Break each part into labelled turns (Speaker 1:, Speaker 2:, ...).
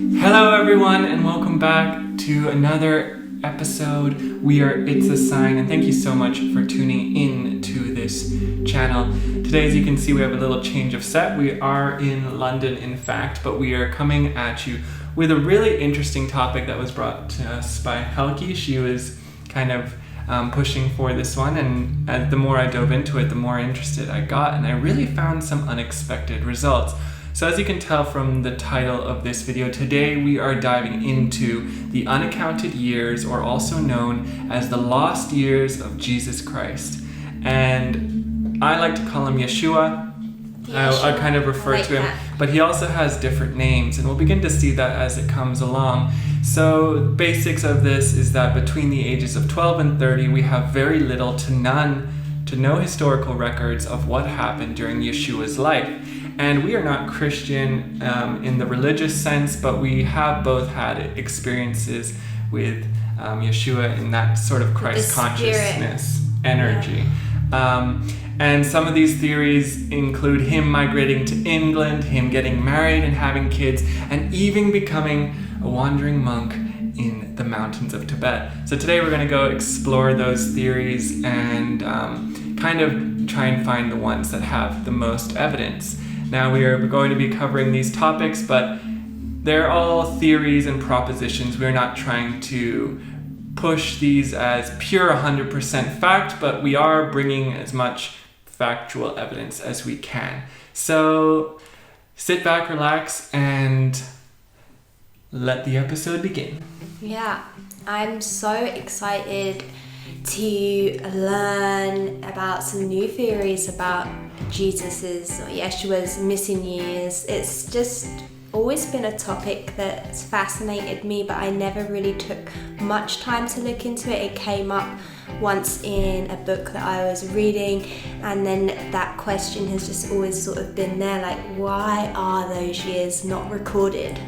Speaker 1: Hello everyone and welcome back to another episode. We are It's a Sign and thank you so much for tuning in to this channel. Today, as you can see, we have a little change of set. We are in London, in fact, but we are coming at you with a really interesting topic that was brought to us by Helgi. She was kind of pushing for this one, and the more I dove into it, the more interested I got, and I really found some unexpected results. So as you can tell from the title of this video, today we are diving into the unaccounted years, or also known as the lost years of Jesus Christ. And I like to call him Yeshua. I kind of refer to him, but he also has different names, and we'll begin to see that as it comes along. So basics of this is that between the ages of 12 and 30, we have very little to no historical records of what happened during Yeshua's life. And we are not Christian in the religious sense, but we have both had experiences with Yeshua in that sort of Christ consciousness energy. Yeah. And some of these theories include him migrating to England, him getting married and having kids, and even becoming a wandering monk in the mountains of Tibet. So today we're going to go explore those theories and kind of try and find the ones that have the most evidence. Now we are going to be covering these topics, but they're all theories and propositions. We're not trying to push these as pure 100% fact, but we are bringing as much factual evidence as we can. So sit back, relax, and let the episode begin.
Speaker 2: Yeah, I'm so excited to learn about some new theories about Jesus's or Yeshua's missing years. It's just always been a topic that's fascinated me, but I never really took much time to look into it. It came up once in a book that I was reading, and then that question has just always sort of been there, like, why are those years not recorded?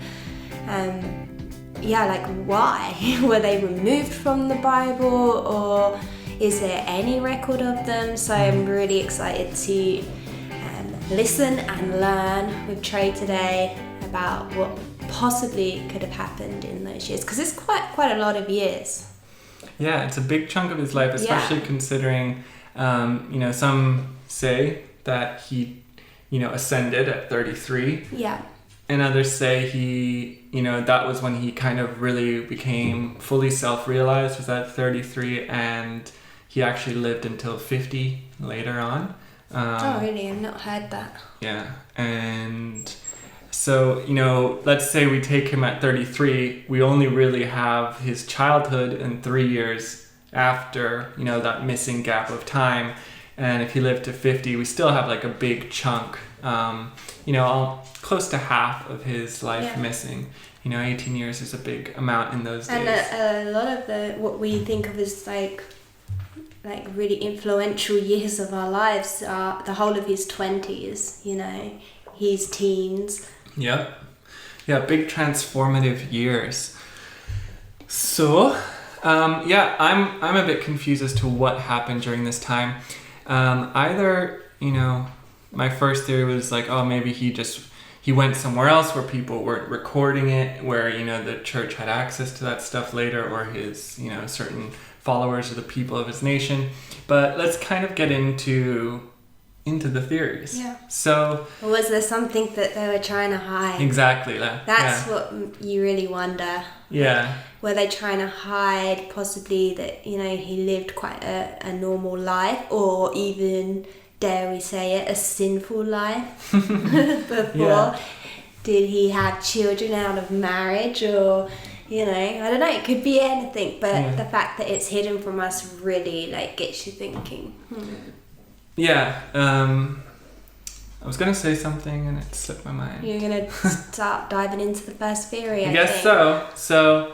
Speaker 2: Why? Were they removed from the Bible, or is there any record of them? So I'm really excited to listen and learn with Trey today about what possibly could have happened in those years, because it's quite a lot of years.
Speaker 1: Yeah, it's a big chunk of his life, especially considering, some say that he, ascended at 33.
Speaker 2: Yeah.
Speaker 1: And others say he, that was when he kind of really became fully self-realized, was at 33, and he actually lived until 50 later on.
Speaker 2: Oh, really? I've not heard that.
Speaker 1: Yeah. And so, let's say we take him at 33, we only really have his childhood and 3 years after, that missing gap of time. And if he lived to 50, we still have like a big chunk, close to half of his life missing. 18 years is a big amount in those days.
Speaker 2: And a lot of what we think of as like really influential years of our lives are the whole of his 20s, his teens.
Speaker 1: Yep. Yeah, big transformative years. So, I'm a bit confused as to what happened during this time. Either, my first theory was like, oh, maybe he went somewhere else where people weren't recording it, where, the church had access to that stuff later, or his, certain followers or the people of his nation. But let's kind of get into the theories.
Speaker 2: Yeah.
Speaker 1: So,
Speaker 2: was there something that they were trying to hide?
Speaker 1: Exactly.
Speaker 2: That's what you really wonder.
Speaker 1: Yeah.
Speaker 2: Like, were they trying to hide possibly that, he lived quite a normal life, or even, dare we say it, a sinful life before? Yeah. Did he have children out of marriage, or, I don't know, it could be anything, but the fact that it's hidden from us really gets you thinking.
Speaker 1: Yeah, I was going to say something and it slipped my mind.
Speaker 2: You're going to start diving into the first theory, I
Speaker 1: guess
Speaker 2: think.
Speaker 1: So,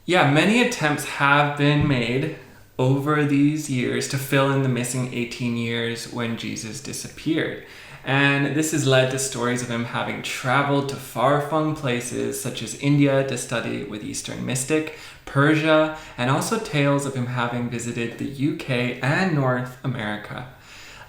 Speaker 1: many attempts have been made over these years to fill in the missing 18 years when Jesus disappeared. And this has led to stories of him having traveled to far-flung places such as India to study with Eastern mystic, Persia, and also tales of him having visited the UK and North America.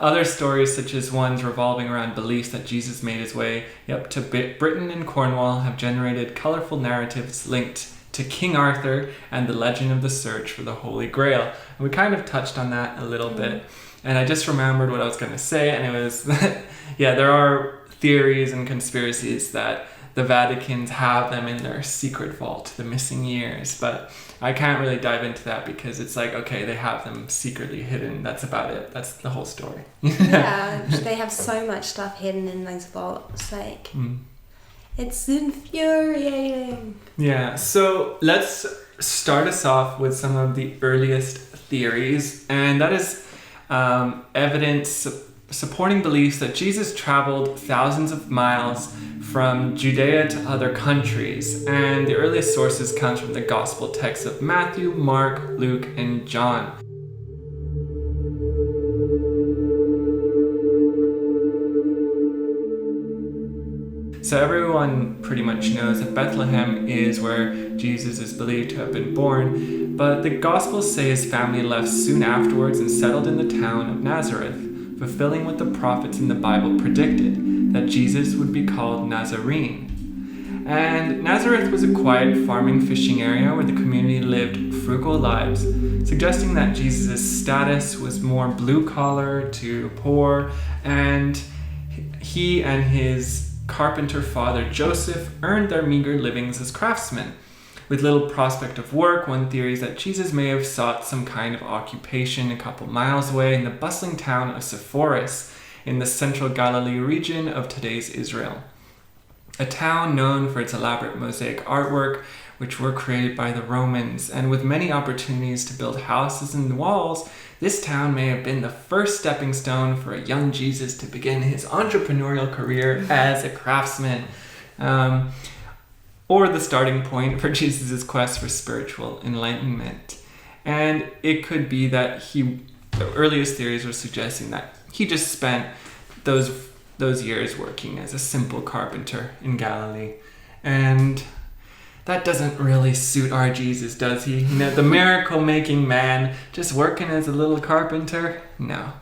Speaker 1: Other stories, such as ones revolving around beliefs that Jesus made his way up to Britain and Cornwall, have generated colorful narratives linked to King Arthur and the legend of the search for the Holy Grail. And we kind of touched on that a little bit. And I just remembered what I was going to say, and it was that, there are theories and conspiracies that the Vaticans have them in their secret vault, the missing years. But I can't really dive into that because it's like, okay, they have them secretly hidden. That's about it. That's the whole story.
Speaker 2: Yeah, they have so much stuff hidden in those vaults. Like, it's infuriating.
Speaker 1: Yeah, so let's start us off with some of the earliest theories. And that is evidence supporting beliefs that Jesus traveled thousands of miles from Judea to other countries, and the earliest sources comes from the gospel texts of Matthew, Mark, Luke, and John. So everyone pretty much knows that Bethlehem is where Jesus is believed to have been born, but the Gospels say his family left soon afterwards and settled in the town of Nazareth, fulfilling what the prophets in the Bible predicted, that Jesus would be called Nazarene. And Nazareth was a quiet farming fishing area where the community lived frugal lives, suggesting that Jesus' status was more blue-collar to poor, and he and his carpenter father Joseph earned their meager livings as craftsmen. With little prospect of work, one theory is that Jesus may have sought some kind of occupation a couple miles away in the bustling town of Sepphoris in the central Galilee region of today's Israel. A town known for its elaborate mosaic artwork, which were created by the Romans, and with many opportunities to build houses and walls, this town may have been the first stepping stone for a young Jesus to begin his entrepreneurial career as a craftsman, or the starting point for Jesus' quest for spiritual enlightenment. And it could be that the earliest theories were suggesting that he just spent those years working as a simple carpenter in Galilee. And that doesn't really suit our Jesus, does he? The miracle-making man just working as a little carpenter? No.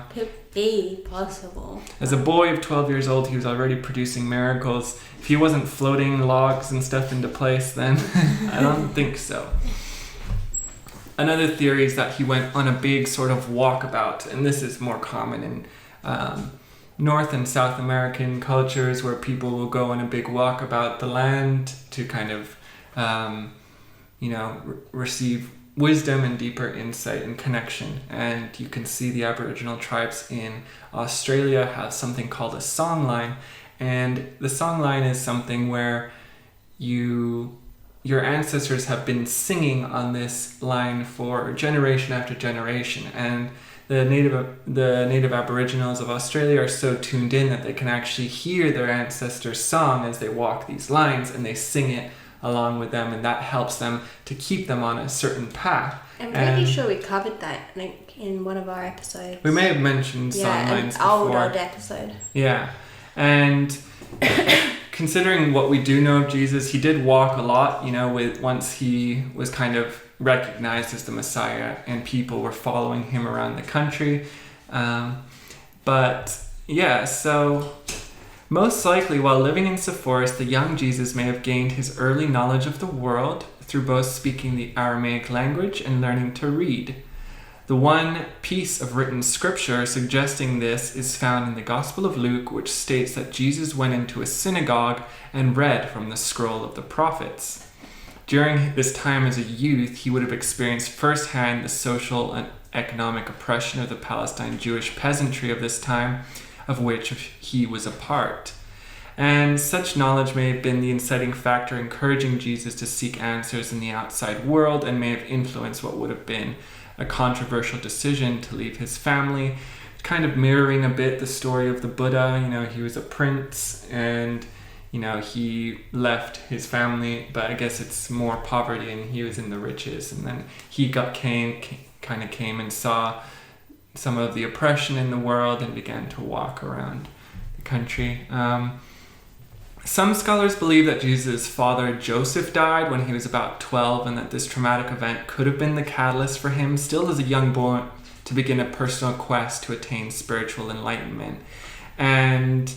Speaker 2: Could be possible.
Speaker 1: As a boy of 12 years old, he was already producing miracles. If he wasn't floating logs and stuff into place, then I don't think so. Another theory is that he went on a big sort of walkabout, and this is more common in North and South American cultures, where people will go on a big walk about the land to kind of, receive wisdom and deeper insight and connection. And you can see the Aboriginal tribes in Australia have something called a songline. And the songline is something where your ancestors have been singing on this line for generation after generation. And the native Aboriginals of Australia are so tuned in that they can actually hear their ancestors' song as they walk these lines, and they sing it along with them, and that helps them to keep them on a certain path.
Speaker 2: I'm pretty sure we covered that in one of our episodes.
Speaker 1: We may have mentioned song lines before.
Speaker 2: Old episode.
Speaker 1: Yeah, and considering what we do know of Jesus, he did walk a lot, once he was kind of recognized as the Messiah and people were following him around the country. So most likely while living in Sepphoris, the young Jesus may have gained his early knowledge of the world through both speaking the Aramaic language and learning to read. The one piece of written scripture suggesting this is found in the Gospel of Luke, which states that Jesus went into a synagogue and read from the scroll of the prophets. During this time as a youth, he would have experienced firsthand the social and economic oppression of the Palestine Jewish peasantry of this time, of which he was a part. And such knowledge may have been the inciting factor encouraging Jesus to seek answers in the outside world, and may have influenced what would have been a controversial decision to leave his family, kind of mirroring a bit the story of the Buddha. He was a prince, and he left his family, but I guess it's more poverty, and he was in the riches. And then he came and saw some of the oppression in the world and began to walk around the country. Some scholars believe that Jesus' father Joseph died when he was about 12, and that this traumatic event could have been the catalyst for him, still as a young boy, to begin a personal quest to attain spiritual enlightenment. And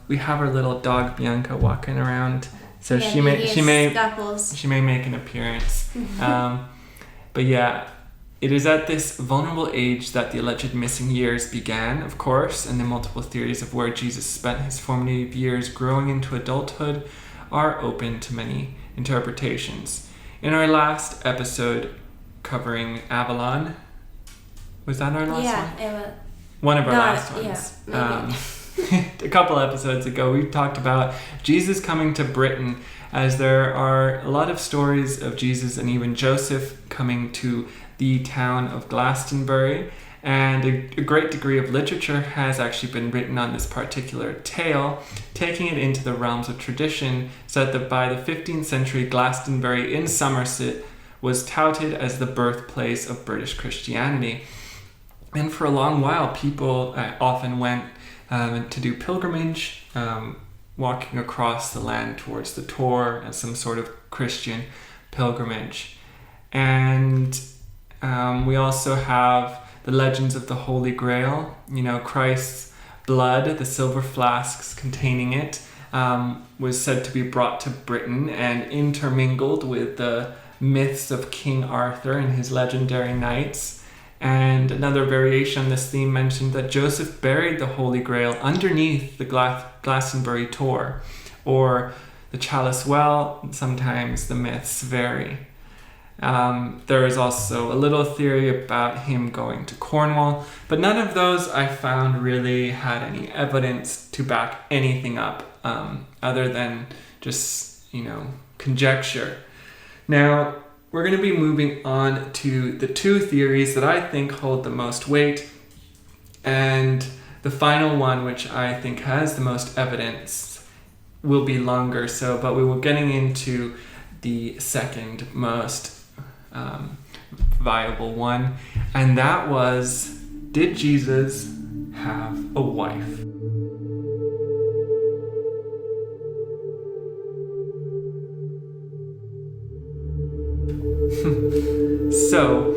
Speaker 1: we have our little dog Bianca walking around, so
Speaker 2: Yeah,
Speaker 1: she may
Speaker 2: scuffles.
Speaker 1: she may make an appearance. But yeah, it is at this vulnerable age that the alleged missing years began, of course, and the multiple theories of where Jesus spent his formative years growing into adulthood are open to many interpretations. In our last episode covering Avalon, was that our last one?
Speaker 2: Yeah, it was.
Speaker 1: One of our
Speaker 2: No,
Speaker 1: last ones.
Speaker 2: yeah,
Speaker 1: A couple episodes ago, we talked about Jesus coming to Britain, as there are a lot of stories of Jesus and even Joseph coming to the town of Glastonbury, and a great degree of literature has actually been written on this particular tale, taking it into the realms of tradition, so that by the 15th century, Glastonbury in Somerset was touted as the birthplace of British Christianity. And for a long while, people often went to do pilgrimage, walking across the land towards the Tor as some sort of Christian pilgrimage. And we also have the legends of the Holy Grail. You know, Christ's blood, the silver flasks containing it, was said to be brought to Britain and intermingled with the myths of King Arthur and his legendary knights. And another variation on this theme mentioned that Joseph buried the Holy Grail underneath the Glastonbury Tor, or the Chalice Well. Sometimes the myths vary. There is also a little theory about him going to Cornwall, but none of those I found really had any evidence to back anything up, other than just, conjecture. Now, we're going to be moving on to the two theories that I think hold the most weight, and the final one, which I think has the most evidence, will be longer, but we will getting into the second most viable one, and that was, did Jesus have a wife? So,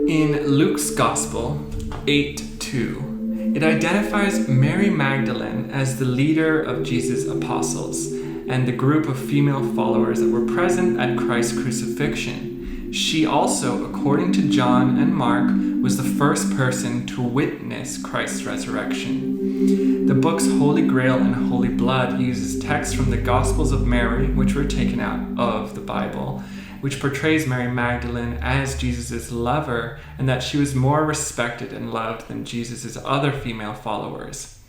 Speaker 1: in Luke's Gospel 8:2, it identifies Mary Magdalene as the leader of Jesus' apostles and the group of female followers that were present at Christ's crucifixion. She also, according to John and Mark, was the first person to witness Christ's resurrection. The books Holy Grail and Holy Blood uses texts from the Gospels of Mary, which were taken out of the Bible, which portrays Mary Magdalene as Jesus' lover, and that she was more respected and loved than Jesus' other female followers.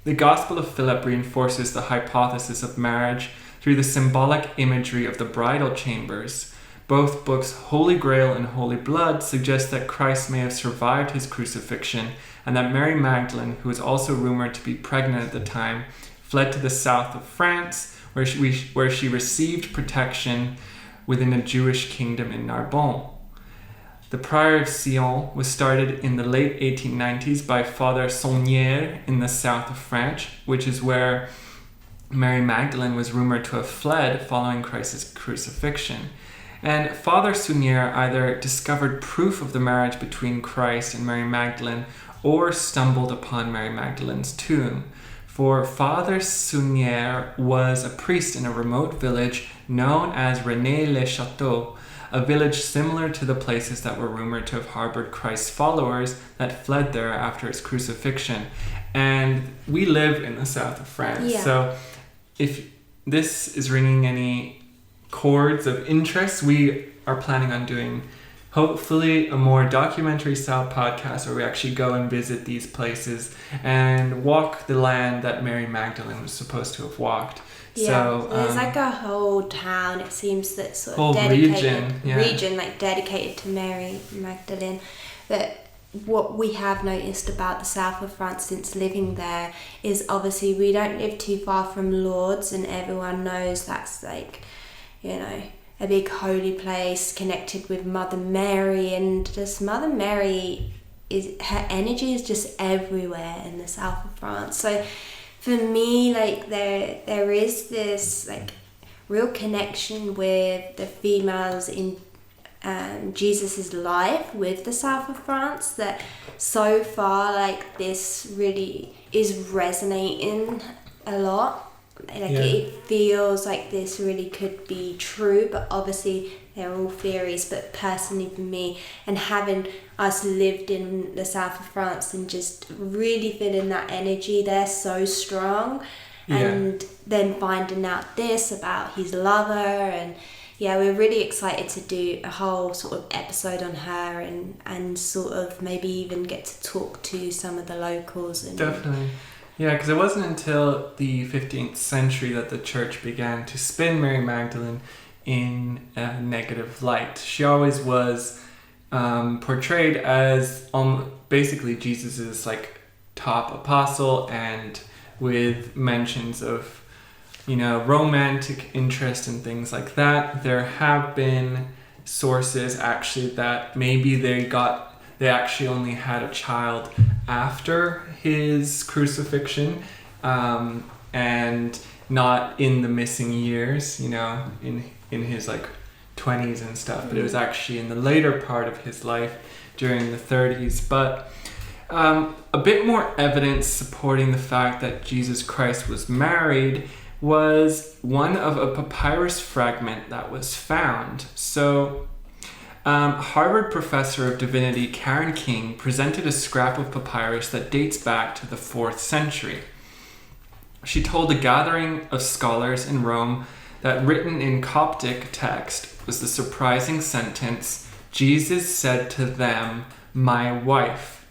Speaker 1: The Gospel of Philip reinforces the hypothesis of marriage through the symbolic imagery of the bridal chambers. Both books, Holy Grail and Holy Blood, suggest that Christ may have survived his crucifixion, and that Mary Magdalene, who was also rumored to be pregnant at the time, fled to the south of France, where she received protection within a Jewish kingdom in Narbonne. The Prior of Sion was started in the late 1890s by Father Saunière in the south of France, which is where Mary Magdalene was rumored to have fled following Christ's crucifixion. And Father Saunière either discovered proof of the marriage between Christ and Mary Magdalene or stumbled upon Mary Magdalene's tomb. For Father Saunière was a priest in a remote village known as Rennes-le-Château, a village similar to the places that were rumored to have harbored Christ's followers that fled there after his crucifixion. And we live in the south of France, so if this is ringing any chords of interest, we are planning on doing hopefully a more documentary style podcast where we actually go and visit these places and walk the land that Mary Magdalene was supposed to have walked.
Speaker 2: Yeah,
Speaker 1: so
Speaker 2: there's like a whole town, it seems, that's sort
Speaker 1: whole
Speaker 2: of dedicated
Speaker 1: region
Speaker 2: like dedicated to Mary Magdalene. But what we have noticed about the south of France since living there is obviously we don't live too far from Lourdes, and everyone knows that's like, a big holy place connected with Mother Mary, and just Mother Mary her energy is just everywhere in the south of France. So for me, like there is this like real connection with the females in Jesus's life with the south of France, that so far like this really is resonating a lot. Like it feels like this really could be true, but obviously they're all theories. But personally for me, and having us lived in the south of France and just really feeling that energy there so strong, and then finding out this about his lover, and we're really excited to do a whole sort of episode on her, and sort of maybe even get to talk to some of the locals. And
Speaker 1: definitely. Yeah, because it wasn't until the 15th century that the church began to spin Mary Magdalene in a negative light. She always was portrayed as basically Jesus's like top apostle, and with mentions of, romantic interest and things like that. There have been sources actually that maybe they actually only had a child after his crucifixion, and not in the missing years, in his like 20s and stuff, but it was actually in the later part of his life during the 30s. But a bit more evidence supporting the fact that Jesus Christ was married was one of a papyrus fragment that was found. So Harvard professor of divinity Karen King presented a scrap of papyrus that dates back to the 4th century. She told a gathering of scholars in Rome that written in Coptic text was the surprising sentence, "Jesus said to them, 'My wife, ...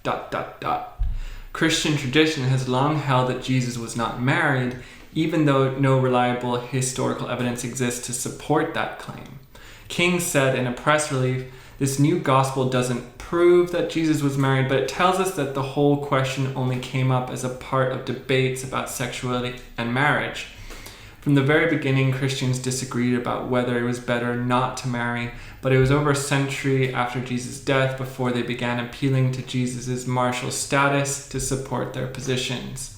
Speaker 1: Christian tradition has long held that Jesus was not married, even though no reliable historical evidence exists to support that claim. King said in a press release, "This new gospel doesn't prove that Jesus was married, but it tells us that the whole question only came up as a part of debates about sexuality and marriage. From the very beginning, Christians disagreed about whether it was better not to marry, but it was over a century after Jesus' death before they began appealing to Jesus' martial status to support their positions."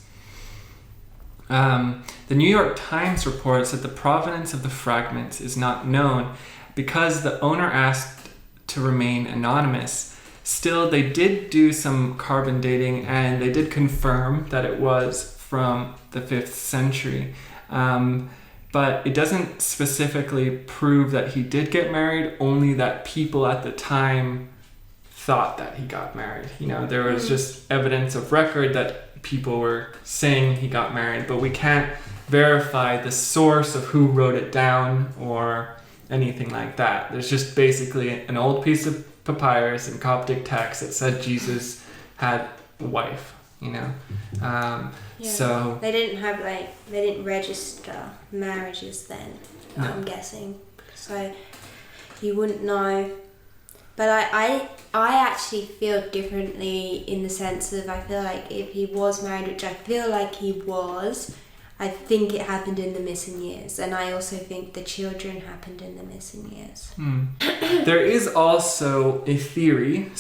Speaker 1: The New York Times reports that the provenance of the fragments is not known because the owner asked to remain anonymous. Still, they did do some carbon dating, and they did confirm that it was from the 5th century. But it doesn't specifically prove that he did get married, only that people at the time thought that he got married. There was just evidence of record that people were saying he got married, but we can't verify the source of who wrote it down or anything like that. There's just basically an old piece of papyrus in Coptic text that said Jesus had a wife, So
Speaker 2: they didn't register marriages then,
Speaker 1: no.
Speaker 2: I'm guessing, so you wouldn't know. But I actually feel differently, in the sense of, I feel like if he was married, which I feel like he was, I think it happened in the missing years, and I also think the children happened in the missing years.
Speaker 1: There is also a theory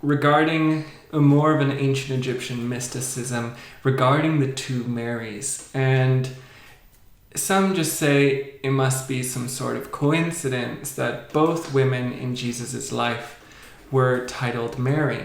Speaker 1: regarding more of an ancient Egyptian mysticism regarding the two Marys, and some just say it must be some sort of coincidence that both women in Jesus' life were titled Mary.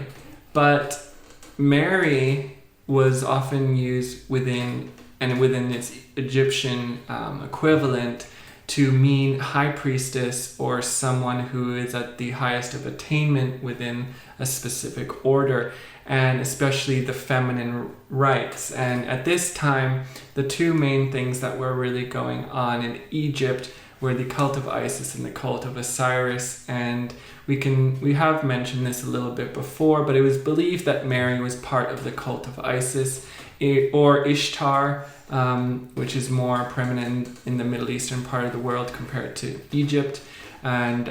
Speaker 1: But Mary was often used within its Egyptian equivalent to mean high priestess, or someone who is at the highest of attainment within a specific order, and especially the feminine rites. And at this time, the two main things that were really going on in Egypt were the cult of Isis and the cult of Osiris. And we have mentioned this a little bit before, but it was believed that Mary was part of the cult of Isis, or Ishtar, which is more prominent in the Middle Eastern part of the world compared to Egypt. And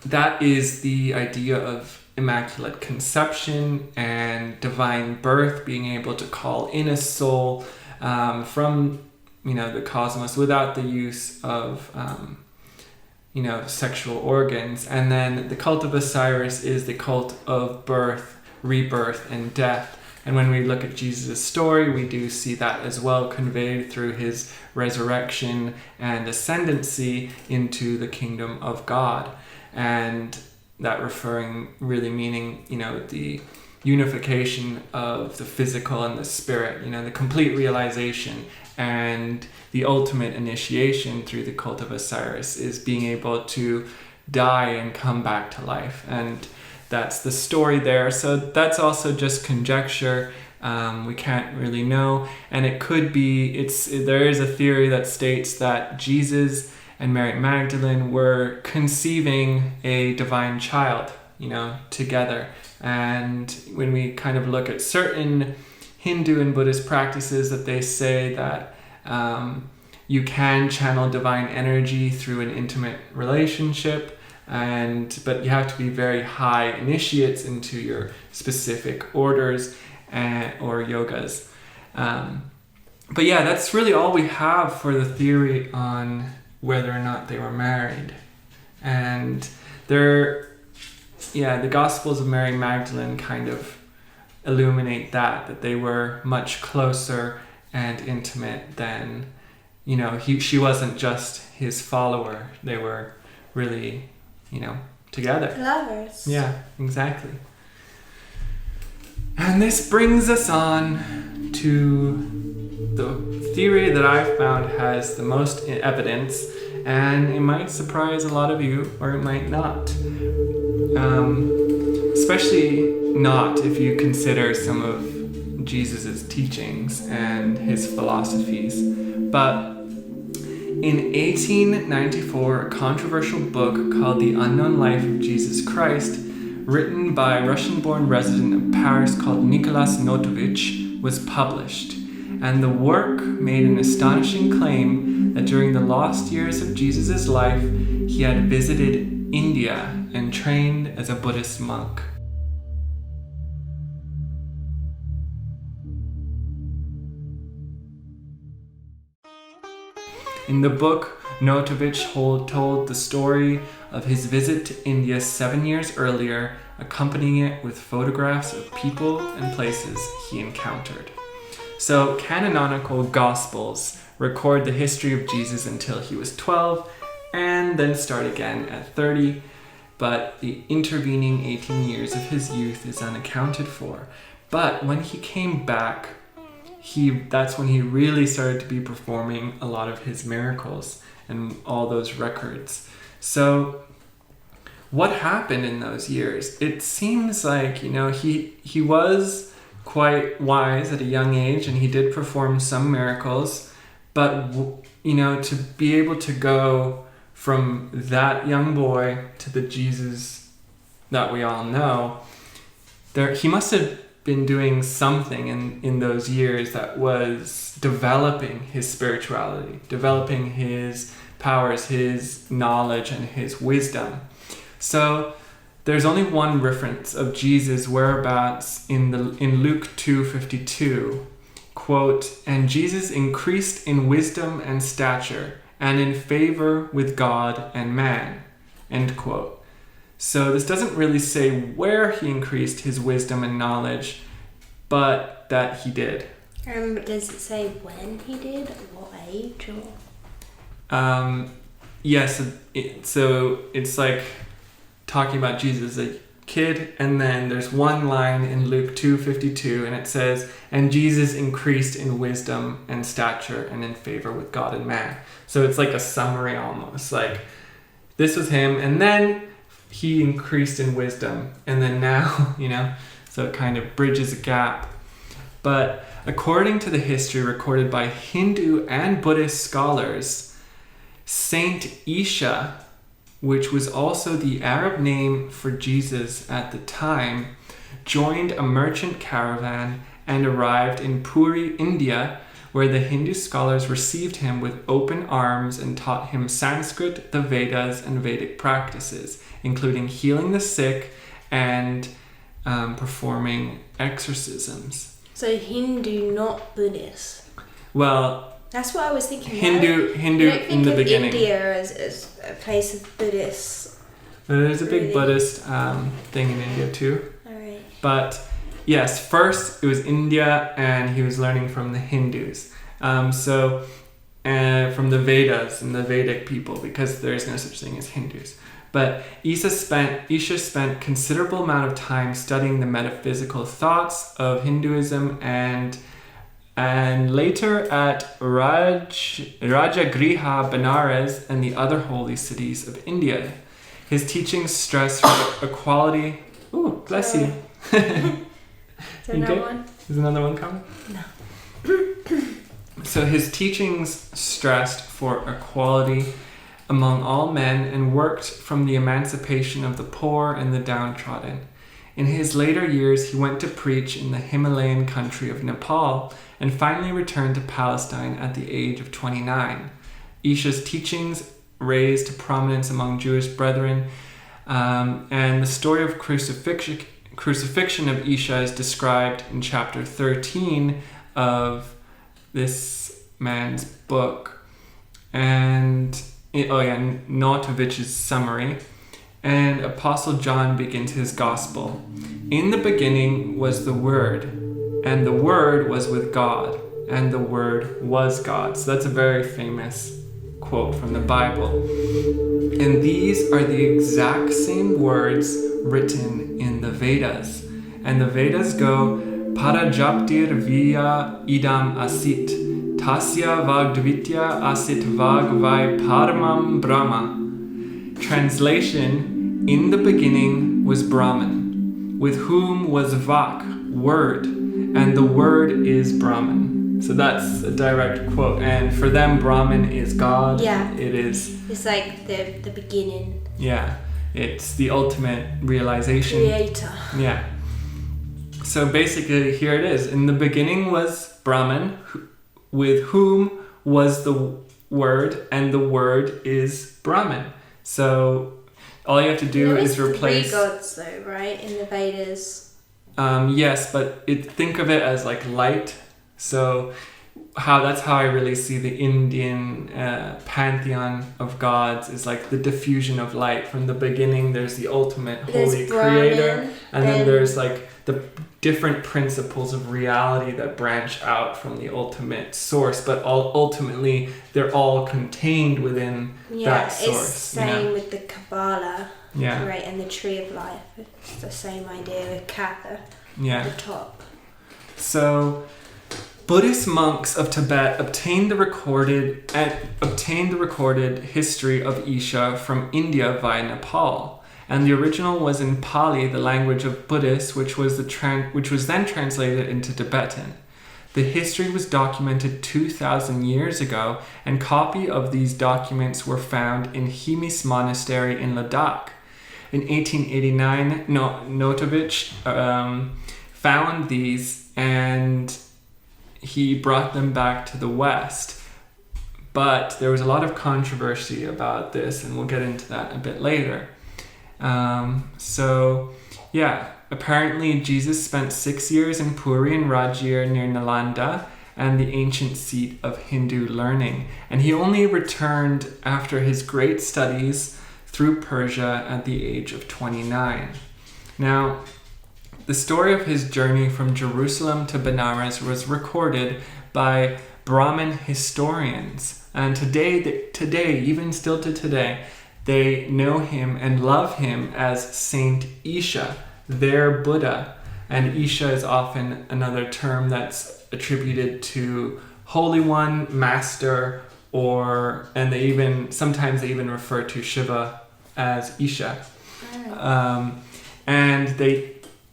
Speaker 1: that is the idea of immaculate conception and divine birth, being able to call in a soul from the cosmos without the use of sexual organs. And then the cult of Osiris is the cult of birth, rebirth, and death. And when we look at Jesus' story, we do see that as well, conveyed through his resurrection and ascendancy into the kingdom of God. and that referring really meaning, the unification of the physical and the spirit, the complete realization and the ultimate initiation through the cult of Osiris is being able to die and come back to life. And that's the story there. So that's also just conjecture. We can't really know. And it could be, there is a theory that states that Jesus and Mary Magdalene were conceiving a divine child, together. And when we kind of look at certain Hindu and Buddhist practices, that they say that you can channel divine energy through an intimate relationship, but you have to be very high initiates into your specific orders or yogas. But yeah, that's really all we have for the theory on whether or not they were married. And the Gospels of Mary Magdalene kind of illuminate that they were much closer and intimate than, she wasn't just his follower. They were really, together.
Speaker 2: Lovers.
Speaker 1: Yeah, exactly. And this brings us on to the theory that I found has the most evidence, and it might surprise a lot of you, or it might not. Especially not if you consider some of Jesus' teachings and his philosophies. But in 1894, a controversial book called The Unknown Life of Jesus Christ, written by a Russian-born resident of Paris called Nicholas Notovich, was published. And the work made an astonishing claim that during the lost years of Jesus' life, he had visited India and trained as a Buddhist monk. In the book, Notovich told the story of his visit to India 7 years earlier, accompanying it with photographs of people and places he encountered. So, canonical Gospels record the history of Jesus until he was 12, and then start again at 30, but the intervening 18 years of his youth is unaccounted for. But when he came back, that's when he really started to be performing a lot of his miracles and all those records. So what happened in those years? It seems like, he was quite wise at a young age, and he did perform some miracles, but, to be able to go from that young boy to the Jesus that we all know, he must have been doing something in those years that was developing his spirituality, developing his powers, his knowledge, and his wisdom. So there's only one reference of Jesus' whereabouts in Luke 2:52. Quote, "And Jesus increased in wisdom and stature and in favor with God and man." End quote. So this doesn't really say where he increased his wisdom and knowledge, but that he did.
Speaker 2: Does it say when he did? What age?
Speaker 1: Yes, so it's like talking about Jesus as a kid, and then there's one line in Luke 2:52, and it says, "And Jesus increased in wisdom and stature and in favor with God and man." So it's like a summary almost, like this was him, and then he increased in wisdom, and then now, so it kind of bridges a gap. But according to the history recorded by Hindu and Buddhist scholars, St Issa, which was also the Arab name for Jesus at the time, joined a merchant caravan and arrived in Puri, India, where the Hindu scholars received him with open arms and taught him Sanskrit, the Vedas, and Vedic practices, including healing the sick and performing exorcisms.
Speaker 2: So Hindu, not Buddhist.
Speaker 1: Well,
Speaker 2: that's what I was thinking.
Speaker 1: Hindu in the beginning.
Speaker 2: India as a place of Buddhists.
Speaker 1: There's a big Buddhist thing in India too.
Speaker 2: All right.
Speaker 1: But yes, first it was India, and he was learning from the Hindus. From the Vedas and the Vedic people, because there's no such thing as Hindus. But Isha spent considerable amount of time studying the metaphysical thoughts of Hinduism and later at Rajagriha, Benares, and the other holy cities of India. His teachings stressed equality. Ooh, bless you.
Speaker 2: Is there another one?
Speaker 1: Is another one coming?
Speaker 2: No.
Speaker 1: So his teachings stressed for equality among all men and worked from the emancipation of the poor and the downtrodden. In his later years, he went to preach in the Himalayan country of Nepal and finally returned to Palestine at the age of 29. Isha's teachings raised to prominence among Jewish brethren, and the story of crucifixion of Isha is described in chapter 13 of this man's book. And Notovich's summary. And Apostle John begins his gospel. In the beginning was the Word, and the Word was with God, and the Word was God. So that's a very famous quote from the Bible. And these are the exact same words written in the Vedas. And the Vedas go, Parajaptir Viya idam asit. Tasya Vagdvitya Asit Vagvai Paramam Brahma. Translation: in the beginning was Brahman, with whom was Vak, word, and the word is Brahman. So that's a direct quote. And for them, Brahman is God.
Speaker 2: Yeah.
Speaker 1: It is.
Speaker 2: It's like the beginning.
Speaker 1: Yeah. It's the ultimate realization.
Speaker 2: Creator.
Speaker 1: Yeah. So basically, here it is. In the beginning was Brahman, with whom was the Word, and the Word is Brahman. So all you have to do is replace...
Speaker 2: Three gods though, right? In the Vedas.
Speaker 1: Yes, but think of it as like light. So that's how I really see the Indian pantheon of gods, is like the diffusion of light. From the beginning, there's the ultimate holy creator, and then there's like the different principles of reality that branch out from the ultimate source, but ultimately they're all contained within that source.
Speaker 2: It's the same with the Kabbalah,
Speaker 1: yeah,
Speaker 2: right, and the Tree of Life. It's the same idea with Kappa
Speaker 1: yeah,
Speaker 2: at the top.
Speaker 1: So Buddhist monks of Tibet obtained the recorded history of Isha from India via Nepal. And the original was in Pali, the language of Buddhists, which was then translated into Tibetan. The history was documented 2,000 years ago, and copy of these documents were found in Himis Monastery in Ladakh. In 1889, Notovich found these, and he brought them back to the West. But there was a lot of controversy about this, and we'll get into that a bit later. Apparently Jesus spent 6 years in Puri and Rajgir near Nalanda, and the ancient seat of Hindu learning. And he only returned after his great studies through Persia at the age of 29. Now, the story of his journey from Jerusalem to Benares was recorded by Brahmin historians. And today, even still to today, they know him and love him as St Issa, their Buddha. And Isha is often another term that's attributed to Holy One, Master, and sometimes they even refer to Shiva as Isha. And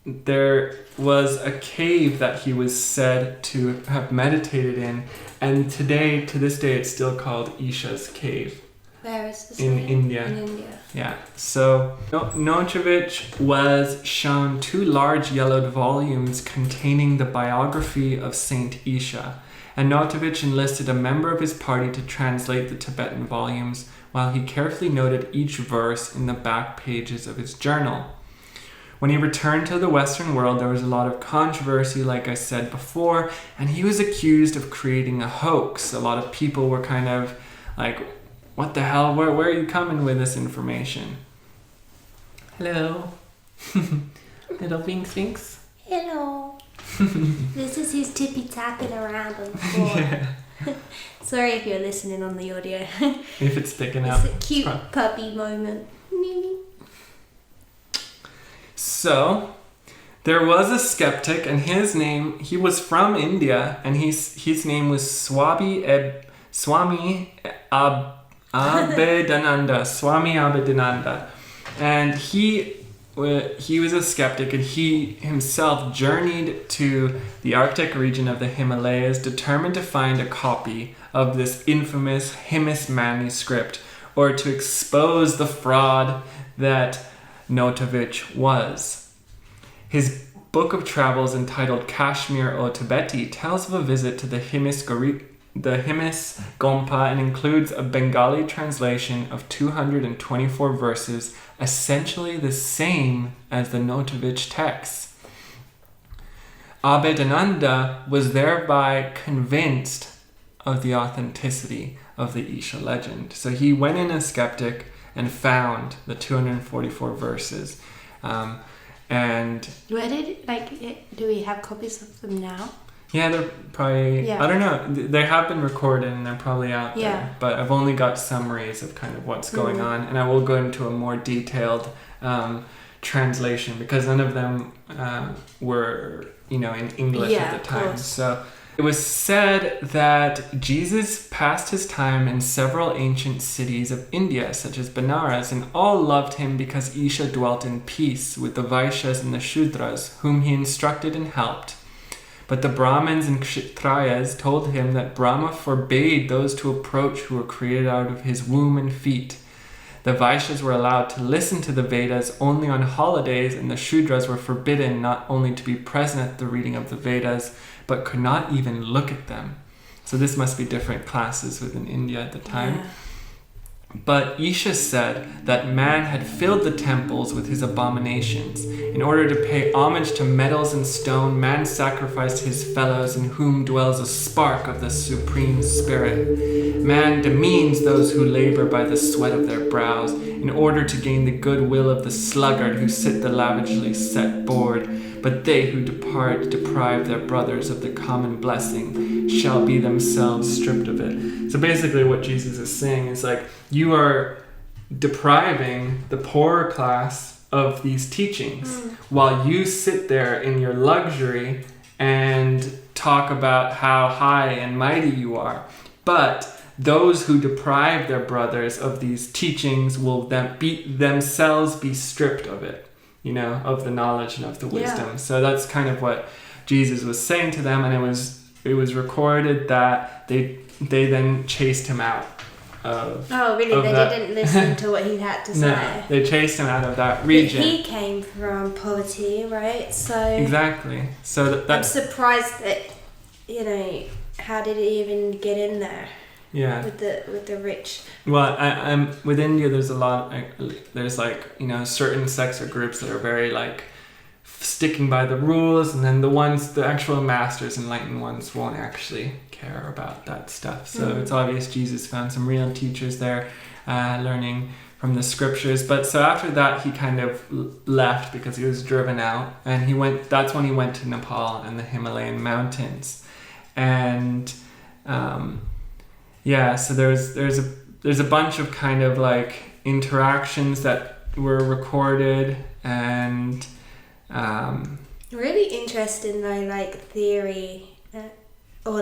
Speaker 1: there was a cave that he was said to have meditated in, and to this day it's still called Isha's Cave.
Speaker 2: Where is this?
Speaker 1: In India.
Speaker 2: In India.
Speaker 1: Yeah. So Notovich was shown 2 large yellowed volumes containing the biography of Saint Isha, and Notovich enlisted a member of his party to translate the Tibetan volumes, while he carefully noted each verse in the back pages of his journal. When he returned to the Western world, there was a lot of controversy, like I said before, and he was accused of creating a hoax. A lot of people were kind of like, what the hell? Where are you coming with this information? Hello. Little Pink Sphinx.
Speaker 2: Hello. This is his tippy tapping around on the floor.
Speaker 1: Yeah.
Speaker 2: Sorry if you're listening on the audio.
Speaker 1: If it's picking up.
Speaker 2: It's a cute puppy moment.
Speaker 1: So, there was a skeptic, and he was from India, and his name was Swami Abhedananda. And he was a skeptic, and he himself journeyed to the Arctic region of the Himalayas, determined to find a copy of this infamous Himis manuscript, or to expose the fraud that Notovich was. His book of travels, entitled Kashmir o Tibeti, tells of a visit to the Himis Gompa, and includes a Bengali translation of 224 verses, essentially the same as the Notovich texts. Abhedananda was thereby convinced of the authenticity of the Isha legend. So he went in as skeptic and found the 244 verses. And
Speaker 2: where do we have copies of them now?
Speaker 1: Yeah, they're probably, I don't know, they have been recorded and they're probably out there, but I've only got summaries of kind of what's going on, and I will go into a more detailed translation, because none of them were, in English at the time. So it was said that Jesus passed his time in several ancient cities of India, such as Benares, and all loved him because Isha dwelt in peace with the Vaishyas and the Shudras, whom he instructed and helped. But the Brahmins and Kshatriyas told him that Brahma forbade those to approach who were created out of his womb and feet. The Vaishyas were allowed to listen to the Vedas only on holidays, and the Shudras were forbidden not only to be present at the reading of the Vedas, but could not even look at them. So this must be different classes within India at the time. Yeah. But Isha said that man had filled the temples with his abominations. In order to pay homage to metals and stone, man sacrificed his fellows, in whom dwells a spark of the Supreme Spirit. Man demeans those who labor by the sweat of their brows, in order to gain the goodwill of the sluggard who sit the lavishly set board. But they who depart deprive their brothers of the common blessing, shall be themselves stripped of it. So basically what Jesus is saying is you are depriving the poorer class of these teachings while you sit there in your luxury and talk about how high and mighty you are. But those who deprive their brothers of these teachings will themselves be stripped of it, of the knowledge and of the wisdom. Yeah. So that's kind of what Jesus was saying to them, and it was recorded that they then chased him out.
Speaker 2: Didn't listen to what he had to say.
Speaker 1: No, they chased him out of that region.
Speaker 2: He came from poverty, right? So
Speaker 1: exactly. So
Speaker 2: I'm surprised that how did he even get in there?
Speaker 1: Yeah.
Speaker 2: With the rich.
Speaker 1: Well, I'm with India. There's a lot. There's certain sects or groups that are very sticking by the rules, and then the actual masters, enlightened ones, won't actually care about that stuff. So it's obvious Jesus found some real teachers there, learning from the scriptures. But so after that, he kind of left because he was driven out, and that's when he went to Nepal and the Himalayan mountains, and so there's a bunch of kind of interactions that were recorded, and
Speaker 2: really interesting though, theory, or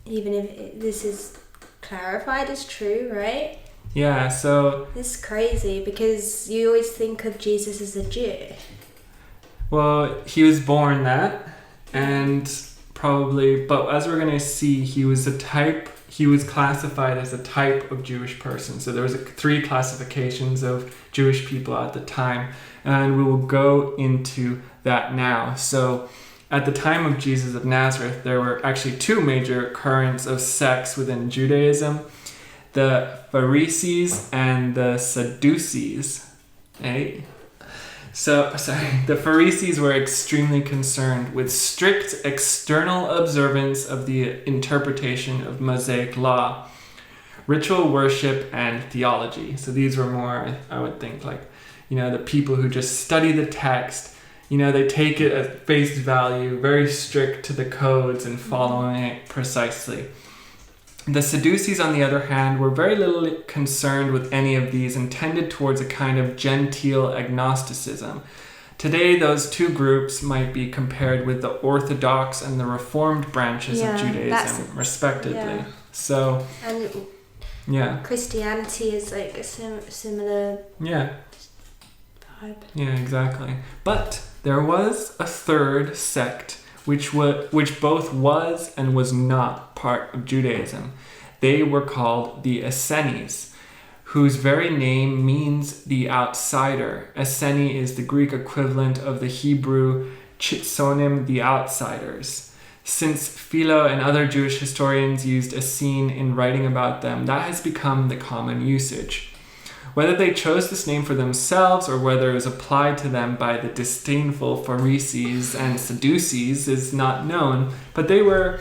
Speaker 2: even if this is clarified as true, right?
Speaker 1: Yeah, so
Speaker 2: it's crazy because you always think of Jesus as a Jew.
Speaker 1: Well, he was born that, and probably, but as we're going to see, he was classified as a type of Jewish person. So there was 3 classifications of Jewish people at the time, and we will go into that now. So at the time of Jesus of Nazareth, there were actually 2 major currents of sects within Judaism: the Pharisees and the Sadducees. Right? So, the Pharisees were extremely concerned with strict external observance of the interpretation of Mosaic law, ritual worship, and theology. So these were more, I would think, the people who just study the text. They take it at face value, very strict to the codes and following it precisely. The Sadducees, on the other hand, were very little concerned with any of these and tended towards a kind of genteel agnosticism. Today, those two groups might be compared with the Orthodox and the Reformed branches of Judaism, respectively.
Speaker 2: Yeah.
Speaker 1: So,
Speaker 2: and Christianity is like a similar vibe.
Speaker 1: Yeah, exactly. But there was a third sect which both was and was not part of Judaism. They were called the Essenes, whose very name means the outsider. Esseni is the Greek equivalent of the Hebrew chitzonim, the outsiders. Since Philo and other Jewish historians used Essene in writing about them, that has become the common usage. Whether they chose this name for themselves or whether it was applied to them by the disdainful Pharisees and Sadducees is not known, but they were,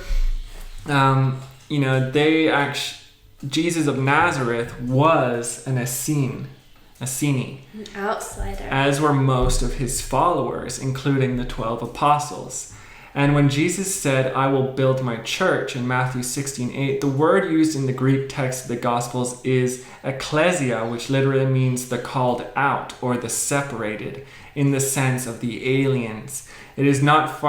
Speaker 1: Jesus of Nazareth was an Essene, an
Speaker 2: outsider,
Speaker 1: as were most of his followers, including the 12 apostles. And when Jesus said, "I will build my church" in Matthew 16:8, the word used in the Greek text of the Gospels is ekklesia, which literally means the called out or the separated, in the sense of the aliens. It is not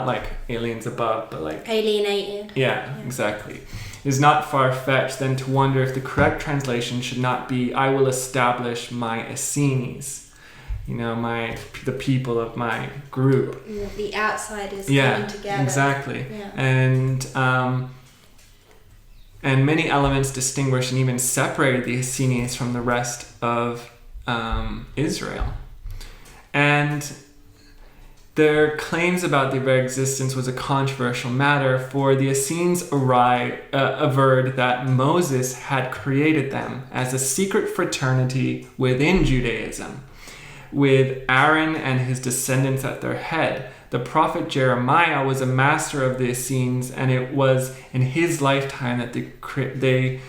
Speaker 1: like aliens above, but like
Speaker 2: alienated.
Speaker 1: Yeah, exactly. It is not far-fetched then to wonder if the correct translation should not be, "I will establish my Essenes." The people of my group.
Speaker 2: The outsiders coming together.
Speaker 1: Exactly.
Speaker 2: Yeah.
Speaker 1: And many elements distinguished and even separated the Essenes from the rest of Israel. And their claims about their very existence was a controversial matter, for the Essenes averred that Moses had created them as a secret fraternity within Judaism, with Aaron and his descendants at their head. The prophet Jeremiah was a master of the Essenes, and it was in his lifetime that they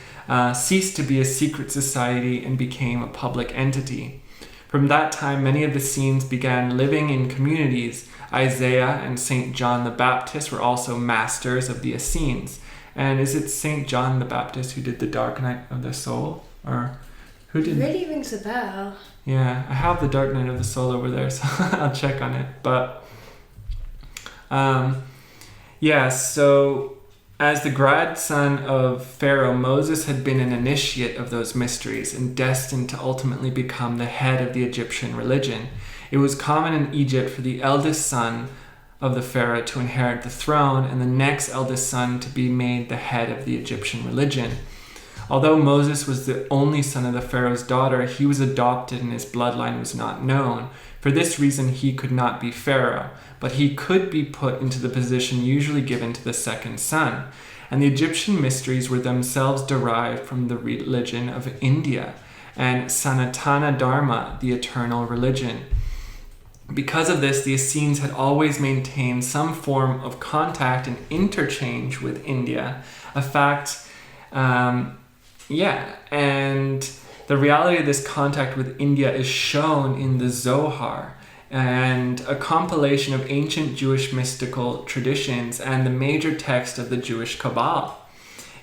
Speaker 1: ceased to be a secret society and became a public entity. From that time, many of the Essenes began living in communities. Isaiah and St John the Baptist were also masters of the Essenes. And is it St John the Baptist who did the Dark Night of the Soul? Or who did?
Speaker 2: It really rings a bell.
Speaker 1: Yeah, I have the Dark Night of the Soul over there, so I'll check on it. But, so as the grandson of Pharaoh, Moses had been an initiate of those mysteries and destined to ultimately become the head of the Egyptian religion. It was common in Egypt for the eldest son of the Pharaoh to inherit the throne and the next eldest son to be made the head of the Egyptian religion. Although Moses was the only son of the Pharaoh's daughter, he was adopted and his bloodline was not known. For this reason, he could not be Pharaoh, but he could be put into the position usually given to the second son. And the Egyptian mysteries were themselves derived from the religion of India and Sanatana Dharma, the eternal religion. Because of this, the Essenes had always maintained some form of contact and interchange with India, a fact and the reality of this contact with India is shown in the Zohar, and a compilation of ancient Jewish mystical traditions and the major text of the Jewish Kabbalah.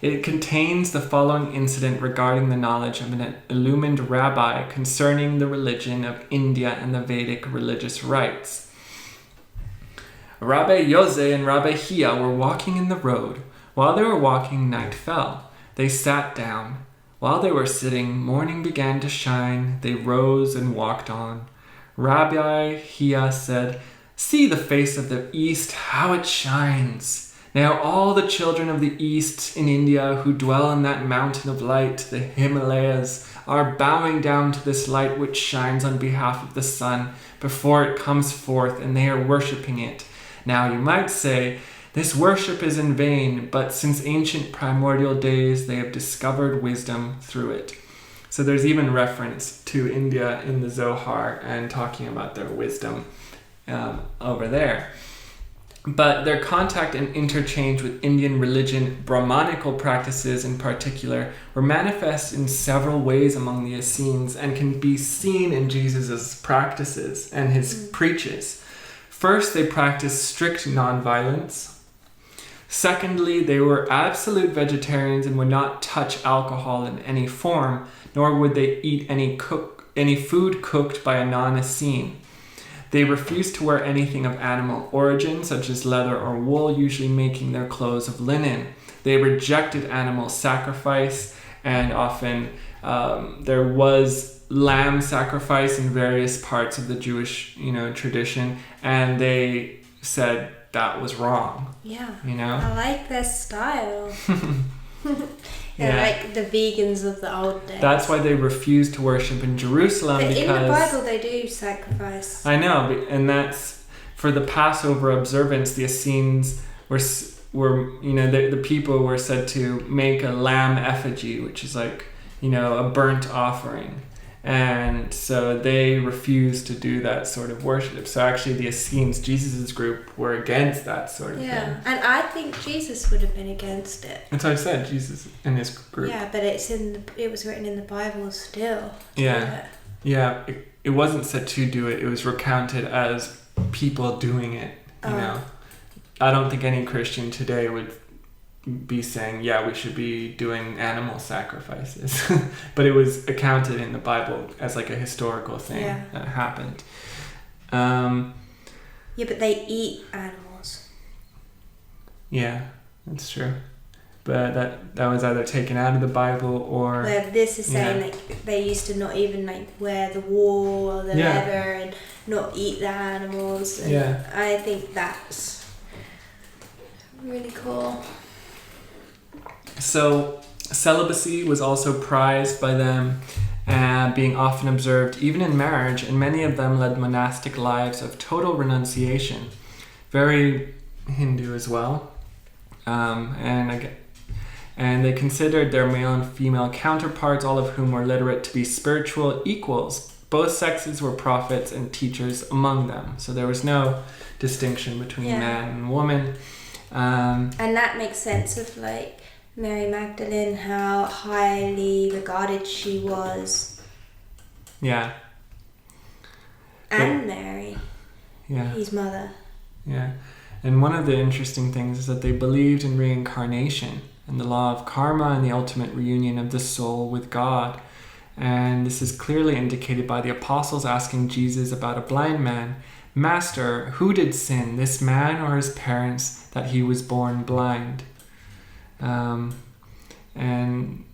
Speaker 1: It contains the following incident regarding the knowledge of an illumined rabbi concerning the religion of India and the Vedic religious rites. Rabbi Yose and Rabbi Hia were walking in the road. While they were walking, night fell. They sat down. While they were sitting, morning began to shine. They rose and walked on. Rabbi Hia said, "See the face of the east, how it shines. Now all the children of the east in India who dwell in that mountain of light, the Himalayas, are bowing down to this light which shines on behalf of the sun before it comes forth, and they are worshipping it. Now you might say, this worship is in vain, but since ancient primordial days, they have discovered wisdom through it." So there's even reference to India in the Zohar and talking about their wisdom over there. But their contact and interchange with Indian religion, Brahmanical practices in particular, were manifest in several ways among the Essenes and can be seen in Jesus' practices and his preaches. First, they practiced strict nonviolence. Secondly, they were absolute vegetarians and would not touch alcohol in any form, nor would they eat any food cooked by a non-Essene. They refused to wear anything of animal origin, such as leather or wool, usually making their clothes of linen. They rejected animal sacrifice, and often there was lamb sacrifice in various parts of the Jewish, tradition, and they said that was wrong.
Speaker 2: Yeah.
Speaker 1: I
Speaker 2: like their style.
Speaker 1: Yeah.
Speaker 2: Like the vegans of the old days.
Speaker 1: That's why they refused to worship in Jerusalem.
Speaker 2: But
Speaker 1: because
Speaker 2: in the Bible they do sacrifice.
Speaker 1: I know, and that's for the Passover observance. The Essenes were the people were said to make a lamb effigy, which is like a burnt offering, and so they refused to do that sort of worship. So actually, the Essenes, Jesus's group, were against that sort of thing.
Speaker 2: Yeah, and I think Jesus would have been against it.
Speaker 1: That's what I said. Jesus and his group.
Speaker 2: Yeah, but it was written in the Bible still.
Speaker 1: Yeah, yeah. It wasn't said to do it. It was recounted as people doing it. I don't think any Christian today would be saying, yeah, we should be doing animal sacrifices. But it was accounted in the Bible as like a historical thing that happened.
Speaker 2: Yeah, but they eat animals.
Speaker 1: Yeah, that's true. But that was either taken out of the Bible or...
Speaker 2: Where this is saying like they used to not even like wear the wool or the leather and not eat the animals. And I think that's really cool.
Speaker 1: So celibacy was also prized by them, being often observed even in marriage, and many of them led monastic lives of total renunciation. Very Hindu as well. And they considered their male and female counterparts, all of whom were literate, to be spiritual equals. Both sexes were prophets and teachers among them. So there was no distinction between man and woman.
Speaker 2: And that makes sense of like Mary Magdalene, how highly regarded she was.
Speaker 1: Yeah.
Speaker 2: And Mary.
Speaker 1: Yeah.
Speaker 2: His mother.
Speaker 1: Yeah. And one of the interesting things is that they believed in reincarnation and the law of karma and the ultimate reunion of the soul with God. And this is clearly indicated by the apostles asking Jesus about a blind man, "Master, who did sin, this man or his parents, that he was born blind?" And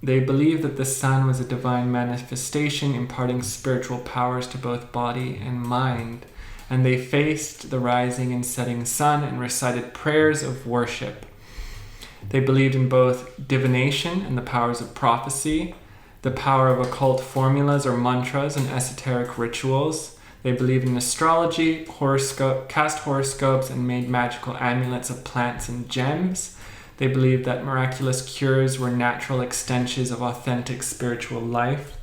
Speaker 1: they believed that the sun was a divine manifestation, imparting spiritual powers to both body and mind. And they faced the rising and setting sun and recited prayers of worship. They believed in both divination and the powers of prophecy, the power of occult formulas or mantras and esoteric rituals. They believed in astrology, cast horoscopes, and made magical amulets of plants and gems. They believed that miraculous cures were natural extensions of authentic spiritual life.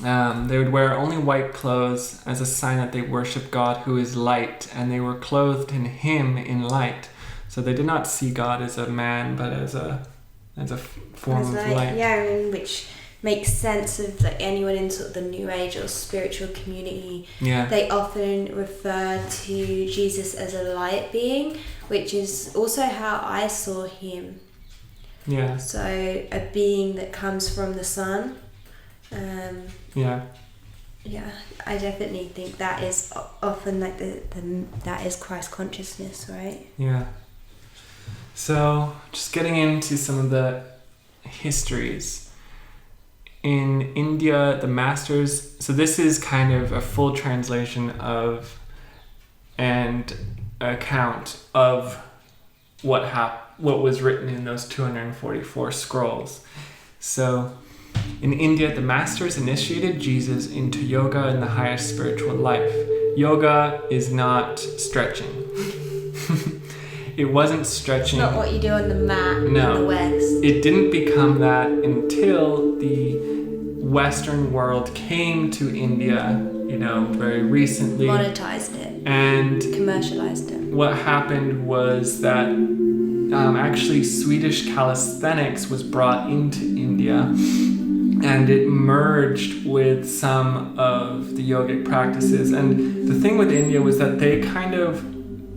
Speaker 1: They would wear only white clothes as a sign that they worship God who is light, and they were clothed in Him in light. So they did not see God as a man, but as a form of light.
Speaker 2: Yeah, which makes sense of like anyone in sort of the New Age or spiritual community.
Speaker 1: Yeah.
Speaker 2: They often refer to Jesus as a light being, which is also how I saw him.
Speaker 1: Yeah.
Speaker 2: So a being that comes from the sun.
Speaker 1: Yeah,
Speaker 2: I definitely think that is often like that is Christ consciousness, right?
Speaker 1: Yeah. So just getting into some of the histories. In India, the masters, so this is kind of a full translation of and account of what was written in those 244 scrolls. So in India, the masters initiated Jesus into yoga and the highest spiritual life. Yoga is not stretching. It wasn't stretching.
Speaker 2: It's not what you do on the mat in the West.
Speaker 1: It didn't become that until the Western world came to India, very recently.
Speaker 2: Monetized it.
Speaker 1: And
Speaker 2: commercialized it.
Speaker 1: What happened was that actually Swedish calisthenics was brought into India, and it merged with some of the yogic practices. And the thing with India was that they kind of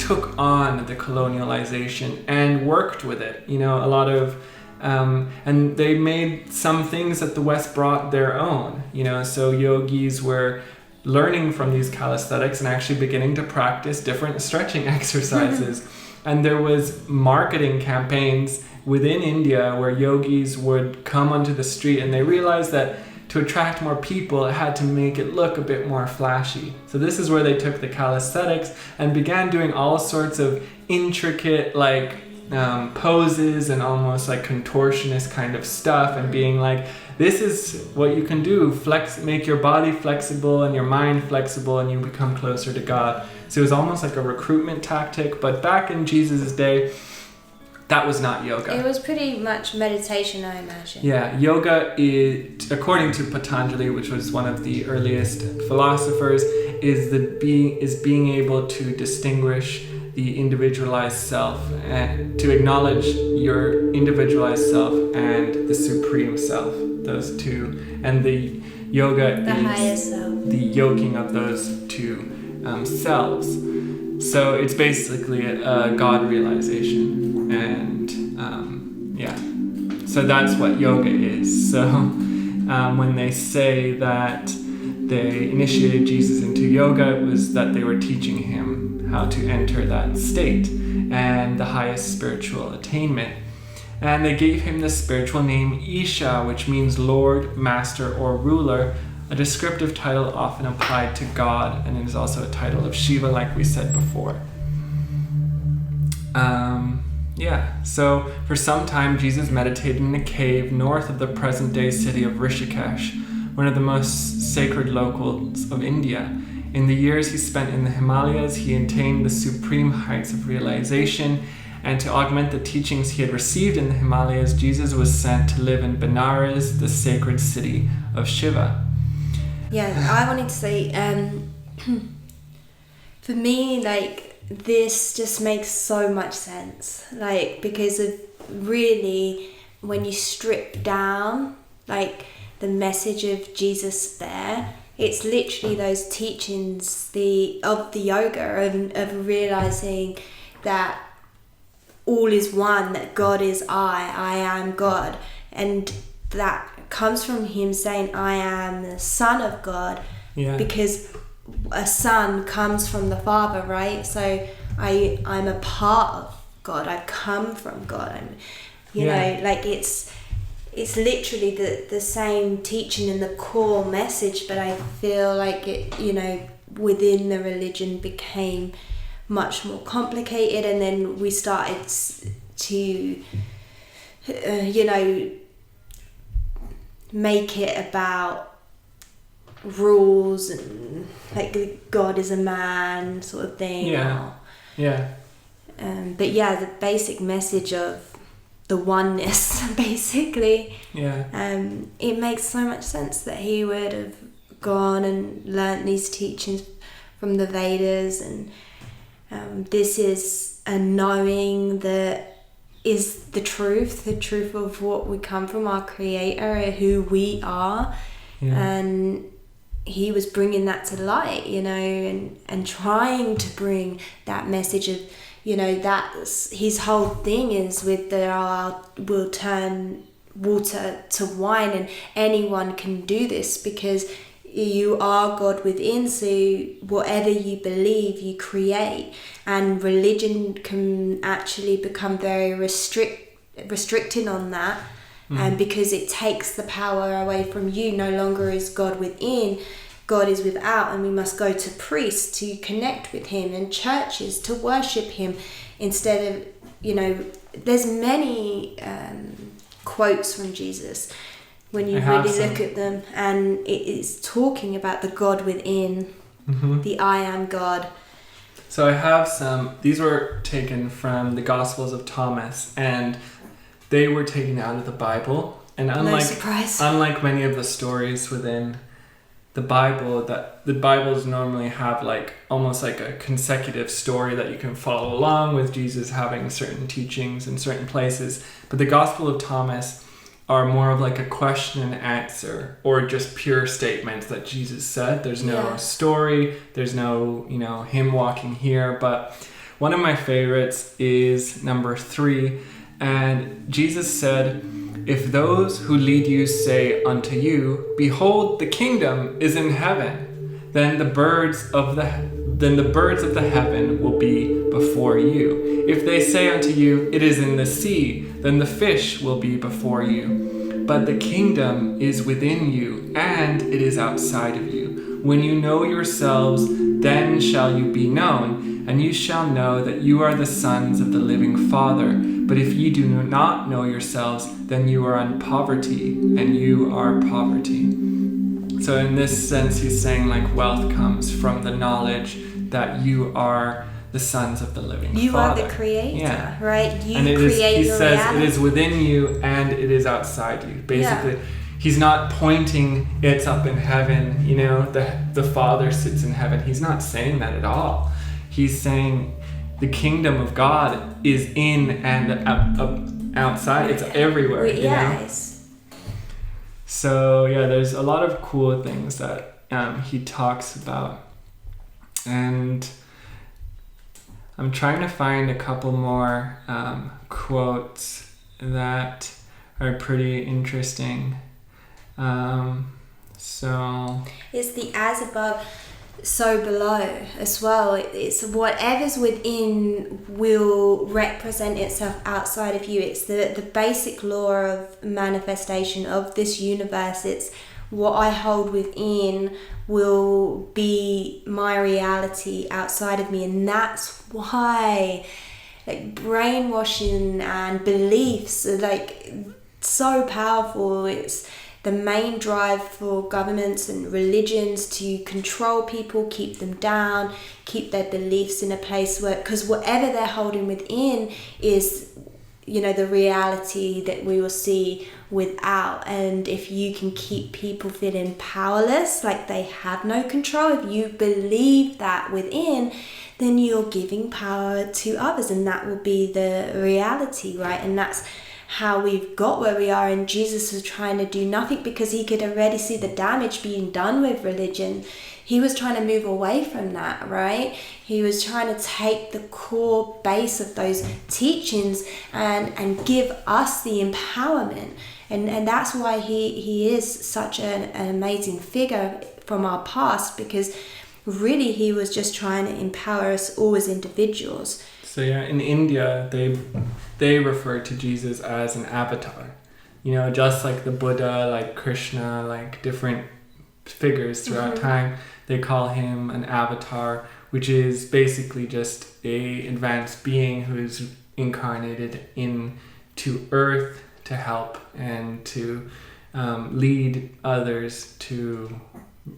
Speaker 1: took on the colonialization and worked with it. You know, a lot of and they made some things that the West brought their own. You know, so yogis were learning from these calisthenics and actually beginning to practice different stretching exercises. And there was marketing campaigns within India where yogis would come onto the street, and they realized that to attract more people, it had to make it look a bit more flashy. So this is where they took the calisthenics and began doing all sorts of intricate poses and almost like contortionist kind of stuff, and being like, this is what you can do, make your body flexible and your mind flexible, and you become closer to God. So it was almost like a recruitment tactic, but back in Jesus' day, that was not yoga.
Speaker 2: It was pretty much meditation, I imagine.
Speaker 1: Yeah, yoga is, according to Patanjali, which was one of the earliest philosophers, is being able to distinguish the individualized self and to acknowledge your individualized self and the supreme self. Those two, and the yoga
Speaker 2: the
Speaker 1: is
Speaker 2: higher self.
Speaker 1: The yoking of those two selves. So it's basically a God realization, and so that's what yoga is. So when they say that they initiated Jesus into yoga, it was that they were teaching him how to enter that state and the highest spiritual attainment. And they gave him the spiritual name Isha, which means Lord, Master, or Ruler, a descriptive title often applied to God, and it is also a title of Shiva, like we said before. So for some time, Jesus meditated in a cave north of the present-day city of Rishikesh, one of the most sacred locales of India. In the years he spent in the Himalayas, he attained the supreme heights of realization, and to augment the teachings he had received in the Himalayas, Jesus was sent to live in Benares, the sacred city of Shiva.
Speaker 2: Yeah, I wanted to say, for me, this just makes so much sense. Because of really, when you strip down, the message of Jesus there, it's literally those teachings of the yoga, of realizing that all is one, that God is I am God, and that comes from him saying I am the Son of God, because a son comes from the Father, right? So I'm a part of God, I come from God, and it's literally the same teaching and the core message, but I feel like it, within the religion became much more complicated, and then we started to make it about rules and God is a man sort of thing. But the basic message of the oneness, basically. It makes so much sense that he would have gone and learnt these teachings from the Vedas, and this is a knowing that is the truth of what we come from, our Creator, who we are, and he was bringing that to light, and trying to bring that message of, that's his whole thing is with we'll turn water to wine, and anyone can do this because you are God within, so whatever you believe, you create. And religion can actually become very restricting on that, because it takes the power away from you. No longer is God within, God is without, and we must go to priests to connect with him and churches to worship him, instead of, there's many quotes from Jesus when you really look at them, and it is talking about the God within, the I am God.
Speaker 1: So I have some, these were taken from the Gospels of Thomas, and they were taken out of the Bible. And unlike many of the stories within the Bible, that the Bibles normally have almost like a consecutive story that you can follow along with, Jesus having certain teachings in certain places. But the Gospel of Thomas are more of a question and answer, or just pure statements that Jesus said. There's no story, there's no, him walking here. But One of my favorites is number 3. And Jesus said, "If those who lead you say unto you, 'Behold, the kingdom is in heaven,' then the birds of the heaven will be before you. If they say unto you, 'It is in the sea,' then the fish will be before you. But the kingdom is within you, and it is outside of you. When you know yourselves, then shall you be known, and you shall know that you are the sons of the living Father. But if ye do not know yourselves, then you are in poverty, and you are poverty." So in this sense, he's saying like wealth comes from the knowledge that you are the sons of the living Father.
Speaker 2: You are the creator, right? You
Speaker 1: and
Speaker 2: create
Speaker 1: he
Speaker 2: your
Speaker 1: says
Speaker 2: reality.
Speaker 1: it is within you and it is outside you. Basically, he's not pointing it's up in heaven, the Father sits in heaven. He's not saying that at all. He's saying the kingdom of God is in and outside. It's everywhere,
Speaker 2: Yes.
Speaker 1: So there's a lot of cool things that he talks about. And I'm trying to find a couple more quotes that are pretty interesting. So
Speaker 2: it's the as above, so below as well. It's whatever's within will represent itself outside of you. It's the basic law of manifestation of this universe. It's what I hold within will be my reality outside of me, and that's why brainwashing and beliefs are so powerful. It's the main drive for governments and religions to control people, keep them down, keep their beliefs in a place where, because whatever they're holding within is, the reality that we will see without. And if you can keep people feeling powerless, like they have no control, if you believe that within, then you're giving power to others, and that will be the reality, right? And that's how we've got where we are. And Jesus was trying to do nothing because he could already see the damage being done with religion. He was trying to move away from that, right? He was trying to take the core base of those teachings and give us the empowerment. And that's why he is such an amazing figure from our past, because really he was just trying to empower us all as individuals.
Speaker 1: So in India, they refer to Jesus as an avatar. Just like the Buddha, like Krishna, like different figures throughout time, they call him an avatar, which is basically just a advanced being who is incarnated into Earth to help and to lead others to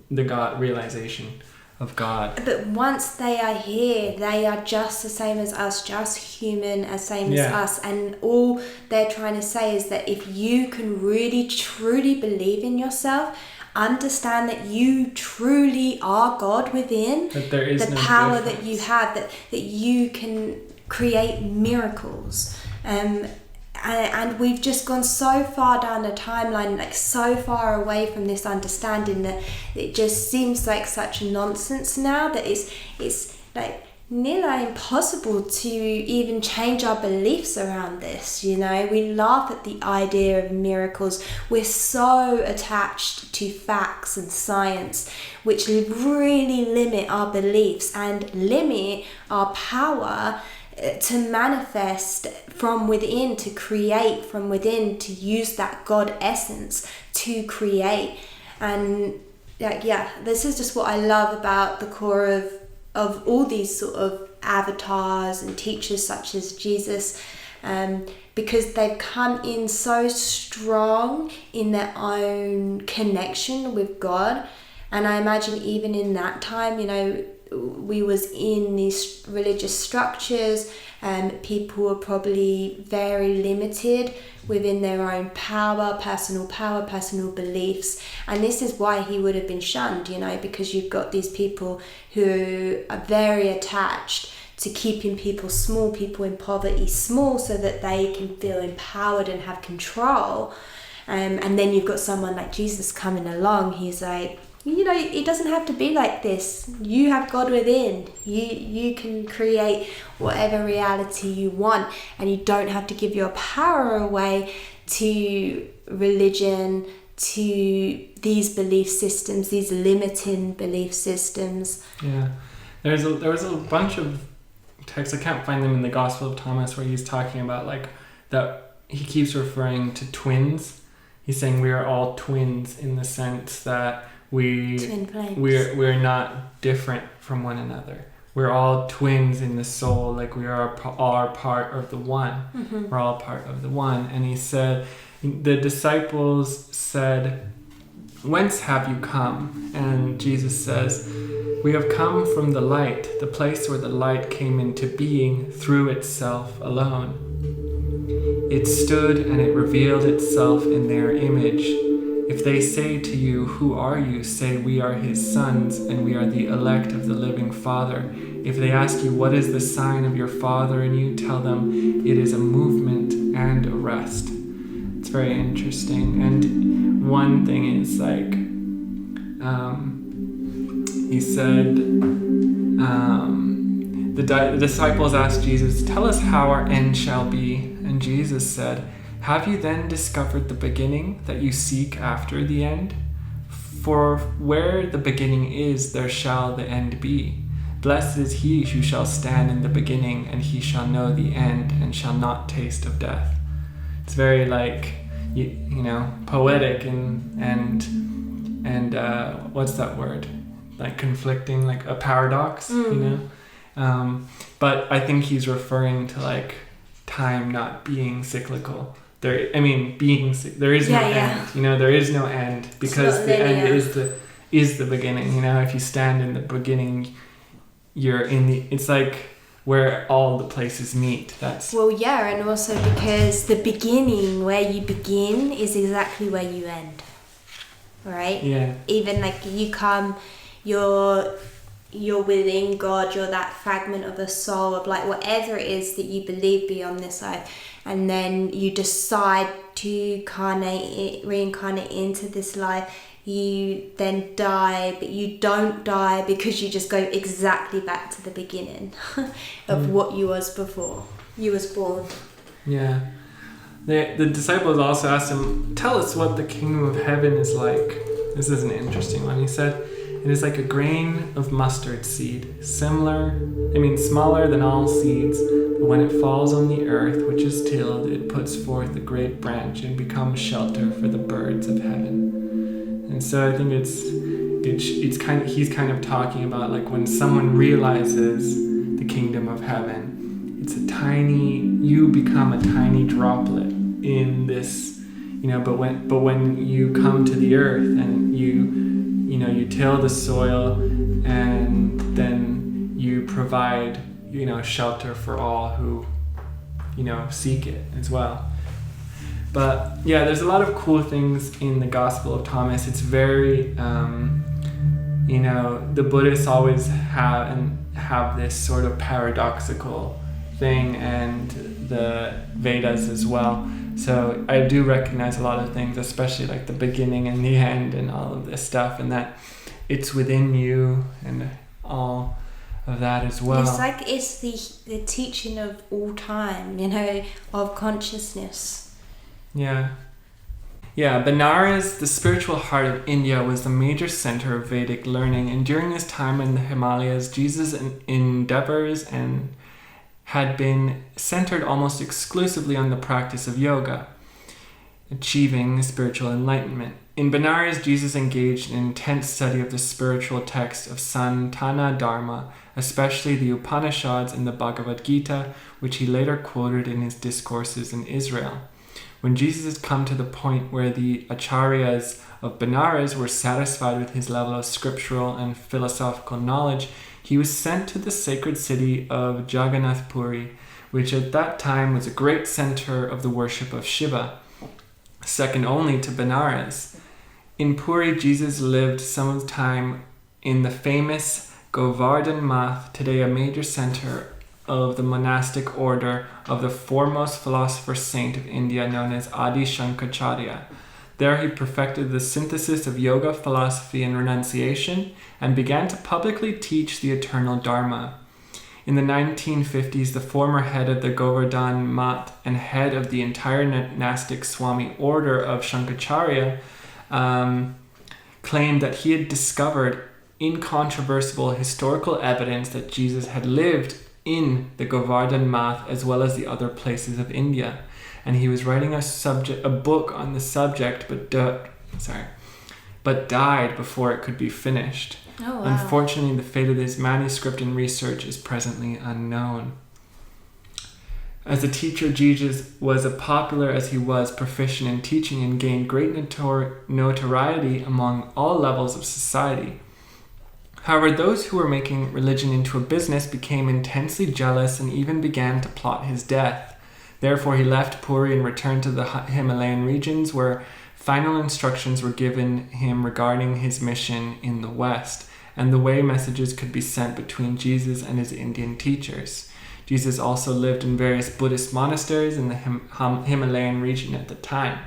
Speaker 1: the God realization of God.
Speaker 2: But once they are here, they are just the same as us, just human, as same as us. And all they're trying to say is that if you can really truly believe in yourself, understand that you truly are God within,
Speaker 1: that there is
Speaker 2: the
Speaker 1: no
Speaker 2: power
Speaker 1: difference.
Speaker 2: that you have, that you can create miracles. And we've just gone so far down the timeline, so far away from this understanding, that it just seems like such nonsense now that it's nearly impossible to even change our beliefs around this. We laugh at the idea of miracles. We're so attached to facts and science, which really limit our beliefs and limit our power to manifest from within, to create from within, to use that God essence to create. And this is just what I love about the core of all these sort of avatars and teachers such as Jesus, because they've come in so strong in their own connection with God. And I imagine even in that time, we was in these religious structures, and people were probably very limited within their own personal beliefs. And this is why he would have been shunned, because you've got these people who are very attached to keeping people in poverty small, so that they can feel empowered and have control. And then you've got someone like Jesus coming along. He's like, it doesn't have to be like this. You have God within. You can create whatever reality you want, and you don't have to give your power away to religion, to these belief systems, these limiting belief systems.
Speaker 1: Yeah. There was a bunch of texts, I can't find them in the Gospel of Thomas, where he's talking about like that he keeps referring to twins. He's saying we are all twins in the sense that
Speaker 2: Twin flames.
Speaker 1: we're not different from one another. We're all twins in the soul, like we are all part of the one.
Speaker 2: Mm-hmm.
Speaker 1: We're all part of the one. And he said, the disciples said, "Whence have you come?" And Jesus says, "We have come from the light, the place where the light came into being through itself alone. It stood and it revealed itself in their image. If they say to you, 'Who are you?' say, 'We are his sons, and we are the elect of the living Father.' If they ask you, 'What is the sign of your Father?' and you tell them, 'It is a movement and a rest.'" It's very interesting. And one thing is like, he said, the disciples asked Jesus, "Tell us how our end shall be." And Jesus said, "Have you then discovered the beginning, that you seek after the end? For where the beginning is, there shall the end be. Blessed is he who shall stand in the beginning, and he shall know the end, and shall not taste of death." It's very like, poetic and what's that word? Like conflicting, like a paradox, But I think he's referring to like time not being cyclical. There is no end. There is no end, because the end is the beginning. If you stand in the beginning, you're in the. It's like where all the places meet.
Speaker 2: And also because the beginning, where you begin, is exactly where you end. Right?
Speaker 1: Yeah.
Speaker 2: Even like you come, you're within God, you're that fragment of a soul of like whatever it is that you believe beyond this earth, and then you decide to reincarnate into this life. You then die, but you don't die because you just go exactly back to the beginning of what you was before you was born.
Speaker 1: Yeah. The disciples also asked him, "Tell us what the kingdom of heaven is like." This is an interesting one. He said, "It is like a grain of mustard seed, smaller than all seeds, but when it falls on the earth, which is tilled, it puts forth a great branch and becomes shelter for the birds of heaven." And so I think he's kind of talking about like when someone realizes the kingdom of heaven, you become a tiny droplet in this, but when you come to the earth and you till the soil, and then you provide, shelter for all who, seek it as well. But yeah, there's a lot of cool things in the Gospel of Thomas. It's very, the Buddhists always have this sort of paradoxical thing, and the Vedas as well. So I do recognize a lot of things, especially like the beginning and the end and all of this stuff, and that it's within you and all of that as well.
Speaker 2: It's like it's the teaching of all time, of consciousness.
Speaker 1: Yeah. Yeah, Benares, the spiritual heart of India, was the major center of Vedic learning, and during his time in the Himalayas, Jesus' endeavors had been centered almost exclusively on the practice of yoga, achieving spiritual enlightenment. In Benares, Jesus engaged in intense study of the spiritual texts of Sanatana Dharma, especially the Upanishads and the Bhagavad Gita, which he later quoted in his discourses in Israel. When Jesus had come to the point where the acharyas of Benares were satisfied with his level of scriptural and philosophical knowledge, he was sent to the sacred city of Jagannath Puri, which at that time was a great center of the worship of Shiva, second only to Benares. In Puri, Jesus lived some time in the famous Govardhan Math, today a major center of the monastic order of the foremost philosopher saint of India, known as Adi Shankaracharya. There he perfected the synthesis of yoga, philosophy, and renunciation, and began to publicly teach the eternal Dharma. In the 1950s, the former head of the Govardhan Math and head of the entire monastic Swami order of Shankaracharya claimed that he had discovered incontrovertible historical evidence that Jesus had lived in the Govardhan Math as well as the other places of India. And he was writing a book on the subject, but died before it could be finished.
Speaker 2: Oh, wow.
Speaker 1: Unfortunately, the fate of this manuscript and research is presently unknown. As a teacher, Jesus was as popular as he was proficient in teaching and gained great notoriety among all levels of society. However, those who were making religion into a business became intensely jealous and even began to plot his death. Therefore, he left Puri and returned to the Himalayan regions, where final instructions were given him regarding his mission in the West and the way messages could be sent between Jesus and his Indian teachers. Jesus also lived in various Buddhist monasteries in the Himalayan region at the time.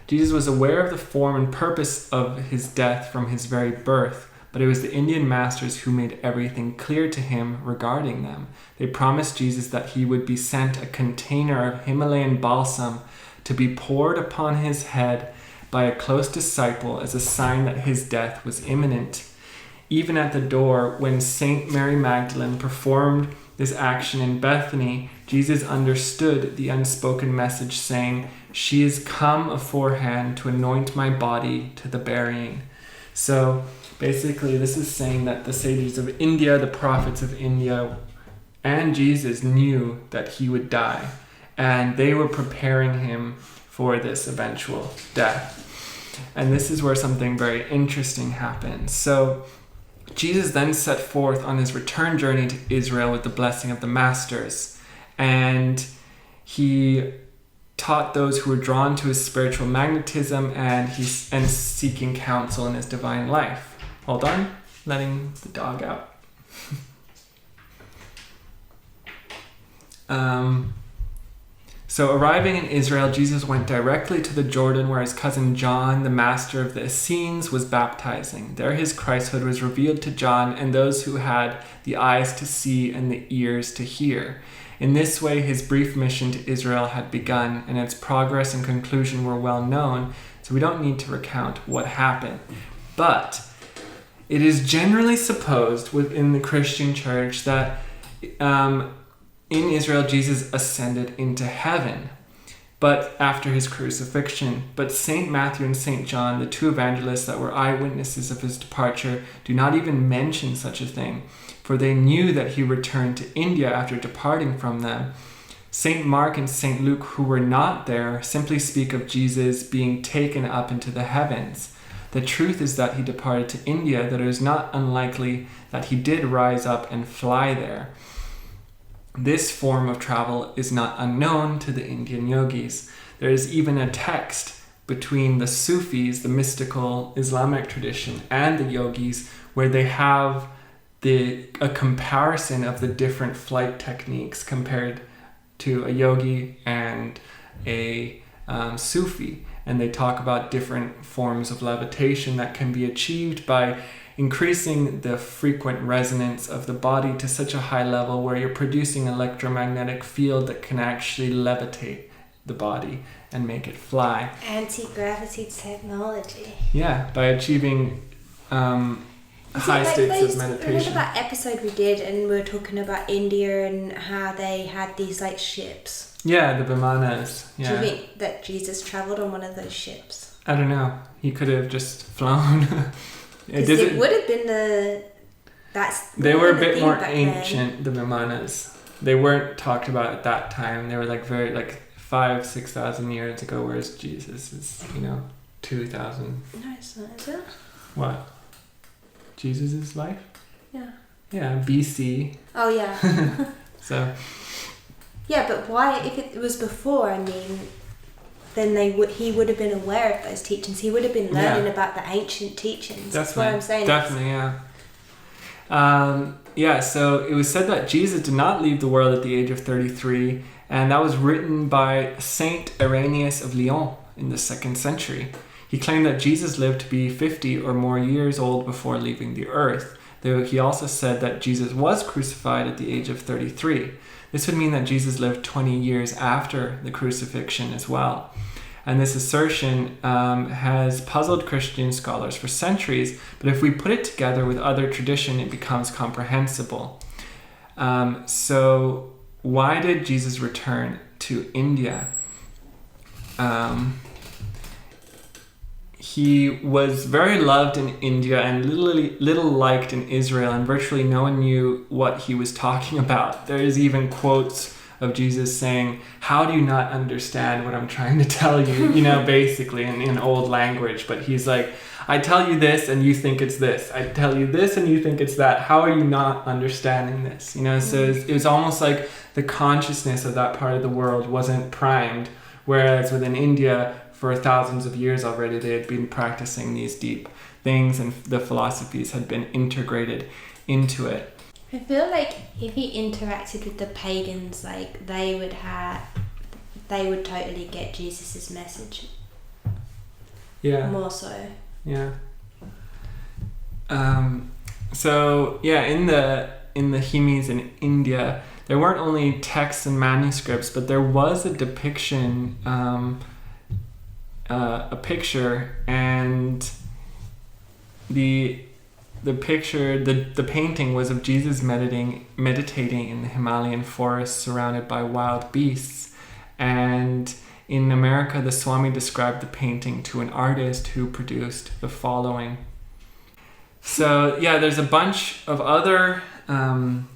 Speaker 1: Jesus was aware of the form and purpose of his death from his very birth, but it was the Indian masters who made everything clear to him regarding them. They promised Jesus that he would be sent a container of Himalayan balsam to be poured upon his head by a close disciple as a sign that his death was imminent. Even at the door, when Saint Mary Magdalene performed this action in Bethany, Jesus understood the unspoken message, saying, "She is come aforehand to anoint my body to the burying." So basically, this is saying that the sages of India, the prophets of India, and Jesus knew that he would die, and they were preparing him for this eventual death. And this is where something very interesting happens. So Jesus then set forth on his return journey to Israel with the blessing of the masters, and he taught those who were drawn to his spiritual magnetism and seeking counsel in his divine life. Hold on, letting the dog out. So arriving in Israel, Jesus went directly to the Jordan, where his cousin John, the master of the Essenes, was baptizing. There his Christhood was revealed to John and those who had the eyes to see and the ears to hear. In this way, his brief mission to Israel had begun, and its progress and conclusion were well known, so we don't need to recount what happened. But it is generally supposed within the Christian church that in Israel, Jesus ascended into heaven, but after his crucifixion. But St. Matthew and St. John, the two evangelists that were eyewitnesses of his departure, do not even mention such a thing, for they knew that he returned to India after departing from them. St. Mark and St. Luke, who were not there, simply speak of Jesus being taken up into the heavens. The truth is that he departed to India, that it is not unlikely that he did rise up and fly there. This form of travel is not unknown to the Indian yogis. There is even a text between the Sufis, the mystical Islamic tradition, and the yogis, where they have a comparison of the different flight techniques compared to a yogi and a Sufi. And they talk about different forms of levitation that can be achieved by increasing the frequent resonance of the body to such a high level where you're producing an electromagnetic field that can actually levitate the body and make it fly.
Speaker 2: Anti-gravity technology.
Speaker 1: Yeah, by achieving high states of meditation.
Speaker 2: Remember that episode we did and we were talking about India and how they had these like ships?
Speaker 1: Yeah, the Vimanas. Yeah.
Speaker 2: Do you think that Jesus travelled on one of those ships?
Speaker 1: I don't know. He could have just flown.
Speaker 2: It would have been
Speaker 1: they were a bit more ancient, the Vimanas. They weren't talked about at that time. They were like 5,000-6,000 years ago, whereas Jesus is, 2,000.
Speaker 2: No, it's not, is it?
Speaker 1: What? Jesus' life?
Speaker 2: Yeah.
Speaker 1: Yeah, BC.
Speaker 2: Oh, yeah.
Speaker 1: So.
Speaker 2: Yeah, but why, if it was before, then he would have been aware of those teachings. He would have been learning about the ancient teachings. That's what I'm saying.
Speaker 1: Definitely, yeah. So it was said that Jesus did not leave the world at the age of 33, and that was written by Saint Irenaeus of Lyon, in the 2nd century. He claimed that Jesus lived to be 50 or more years old before leaving the earth, though he also said that Jesus was crucified at the age of 33. This would mean that Jesus lived 20 years after the crucifixion as well. And this assertion has puzzled Christian scholars for centuries, but if we put it together with other tradition, it becomes comprehensible. So why did Jesus return to India? He was very loved in India and little liked in Israel, and virtually no one knew what he was talking about. There's even quotes of Jesus saying, "How do you not understand what I'm trying to tell you?" Basically in old language. But he's like, "I tell you this and you think it's this. I tell you this and you think it's that. How are you not understanding this?" So it was almost like the consciousness of that part of the world wasn't primed, whereas within India, for thousands of years already, they had been practicing these deep things and the philosophies had been integrated into it.
Speaker 2: I feel like if he interacted with the pagans, like they would totally get Jesus's message.
Speaker 1: Yeah.
Speaker 2: More so.
Speaker 1: Yeah. In the Himis in India, there weren't only texts and manuscripts, but there was a depiction, a picture, and the picture, the painting was of Jesus meditating in the Himalayan forest surrounded by wild beasts. And in America, the Swami described the painting to an artist who produced the following. So there's a bunch of other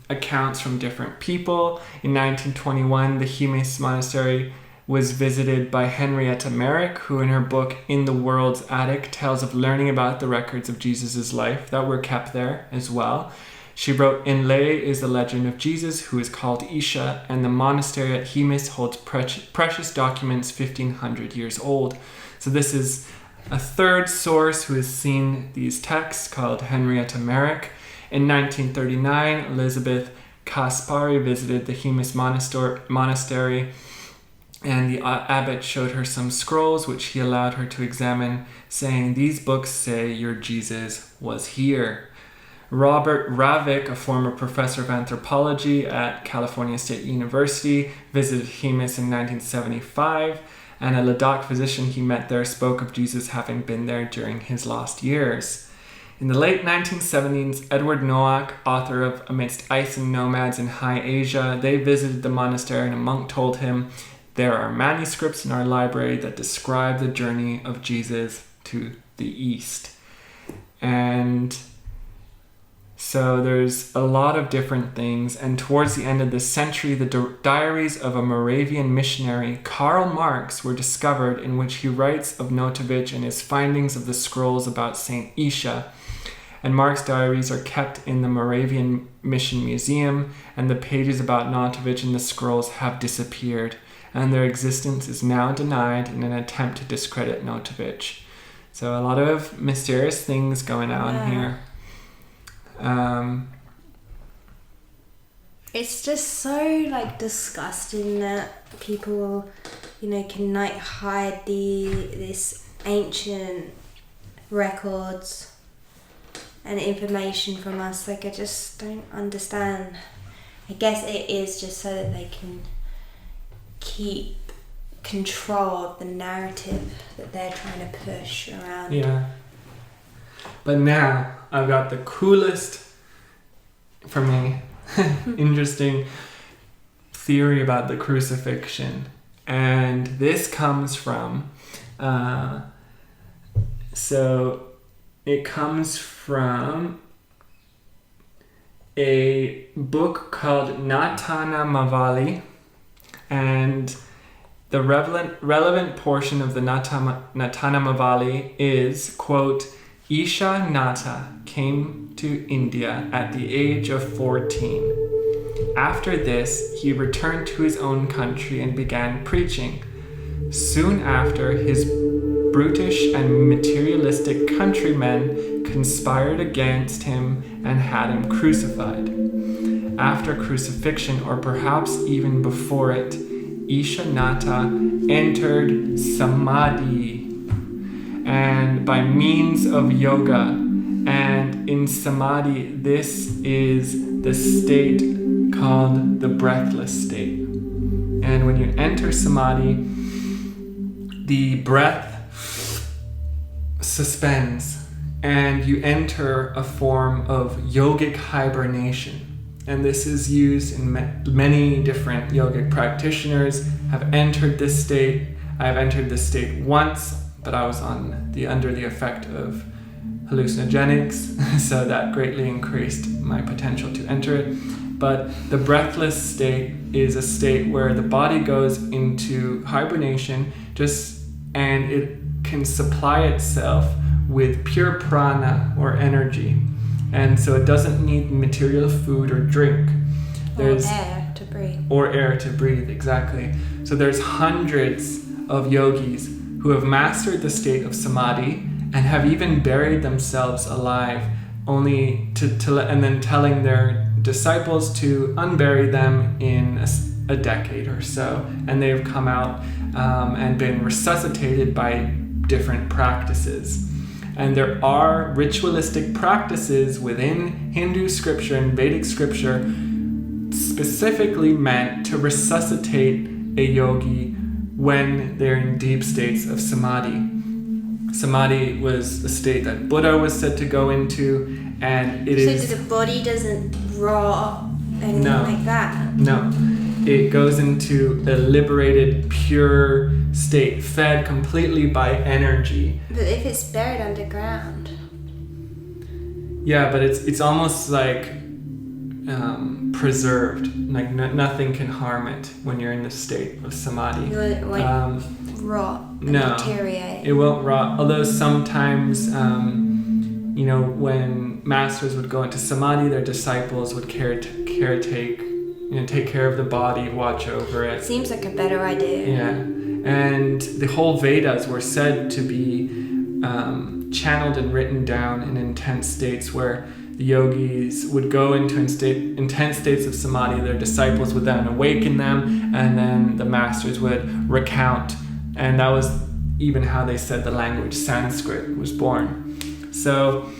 Speaker 1: accounts from different people. In 1921, the Himis monastery was visited by Henrietta Merrick, who in her book In the World's Attic tells of learning about the records of Jesus' life that were kept there as well. She wrote, "In Leh is the legend of Jesus, who is called Isha, and the monastery at Himis holds precious documents 1,500 years old." So this is a third source who has seen these texts, called Henrietta Merrick. In 1939, Elizabeth Kaspari visited the Himis monastery, and the abbot showed her some scrolls which he allowed her to examine, saying, "These books say your Jesus was here." Robert Ravik, a former professor of anthropology at California State University, visited Himis in 1975, and a Ladakh physician he met there spoke of Jesus having been there during his last years. In the late 1970s, Edward Nowak, author of Amidst Ice and Nomads in High Asia, they visited the monastery, and a monk told him, "There are manuscripts in our library that describe the journey of Jesus to the East." And so there's a lot of different things. And towards the end of this century, the diaries of a Moravian missionary, Karl Marx, were discovered, in which he writes of Notovich and his findings of the scrolls about St Issa. And Mark's diaries are kept in the Moravian Mission Museum, and the pages about Notovich and the scrolls have disappeared, and their existence is now denied in an attempt to discredit Notovich. So a lot of mysterious things going on here.
Speaker 2: It's just so disgusting that people, can hide this ancient records and information from us. I just don't understand. I guess it is just so that they can keep control of the narrative that they're trying to push around.
Speaker 1: Yeah. But now I've got the coolest, for me, interesting theory about the crucifixion. And this comes from, it comes from a book called Natana Mavali, and the relevant portion of the Natana Mavali is, quote, "Isha Nata came to India at the age of 14. After this, he returned to his own country and began preaching. Soon after, his brutish and materialistic countrymen conspired against him and had him crucified. After crucifixion, or perhaps even before it, Ishanata entered samadhi, and by means of yoga. And in samadhi, this is the state called the breathless state. And when you enter samadhi, the breath suspends and you enter a form of yogic hibernation. And this is used in many different yogic practitioners have entered this state. I've entered this state once, but I was under the effect of hallucinogenics, so that greatly increased my potential to enter it. But the breathless state is a state where the body goes into hibernation and it can supply itself with pure prana or energy. And so it doesn't need material food or drink.
Speaker 2: Or air to breathe.
Speaker 1: Or air to breathe, exactly. So there's hundreds of yogis who have mastered the state of samadhi and have even buried themselves alive, only and then telling their disciples to unbury them in a decade or so. And they've come out and been resuscitated by different practices. And there are ritualistic practices within Hindu scripture and Vedic scripture specifically meant to resuscitate a yogi when they're in deep states of samadhi. Samadhi was a state that Buddha was said to go into, and
Speaker 2: So the body doesn't rot anything like that?
Speaker 1: No. It goes into a liberated, pure state, fed completely by energy.
Speaker 2: But if it's buried underground?
Speaker 1: Yeah, but it's almost like preserved. Like nothing can harm it when you're in the state of samadhi.
Speaker 2: It won't rot and deteriorate.
Speaker 1: It won't rot. Although sometimes, when masters would go into samadhi, their disciples would take care of the body, watch over it.
Speaker 2: Seems like a better idea.
Speaker 1: Yeah. And the whole Vedas were said to be channeled and written down in intense states where the yogis would go into intense states of samadhi. Their disciples would then awaken them, and then the masters would recount. And that was even how they said the language Sanskrit was born. So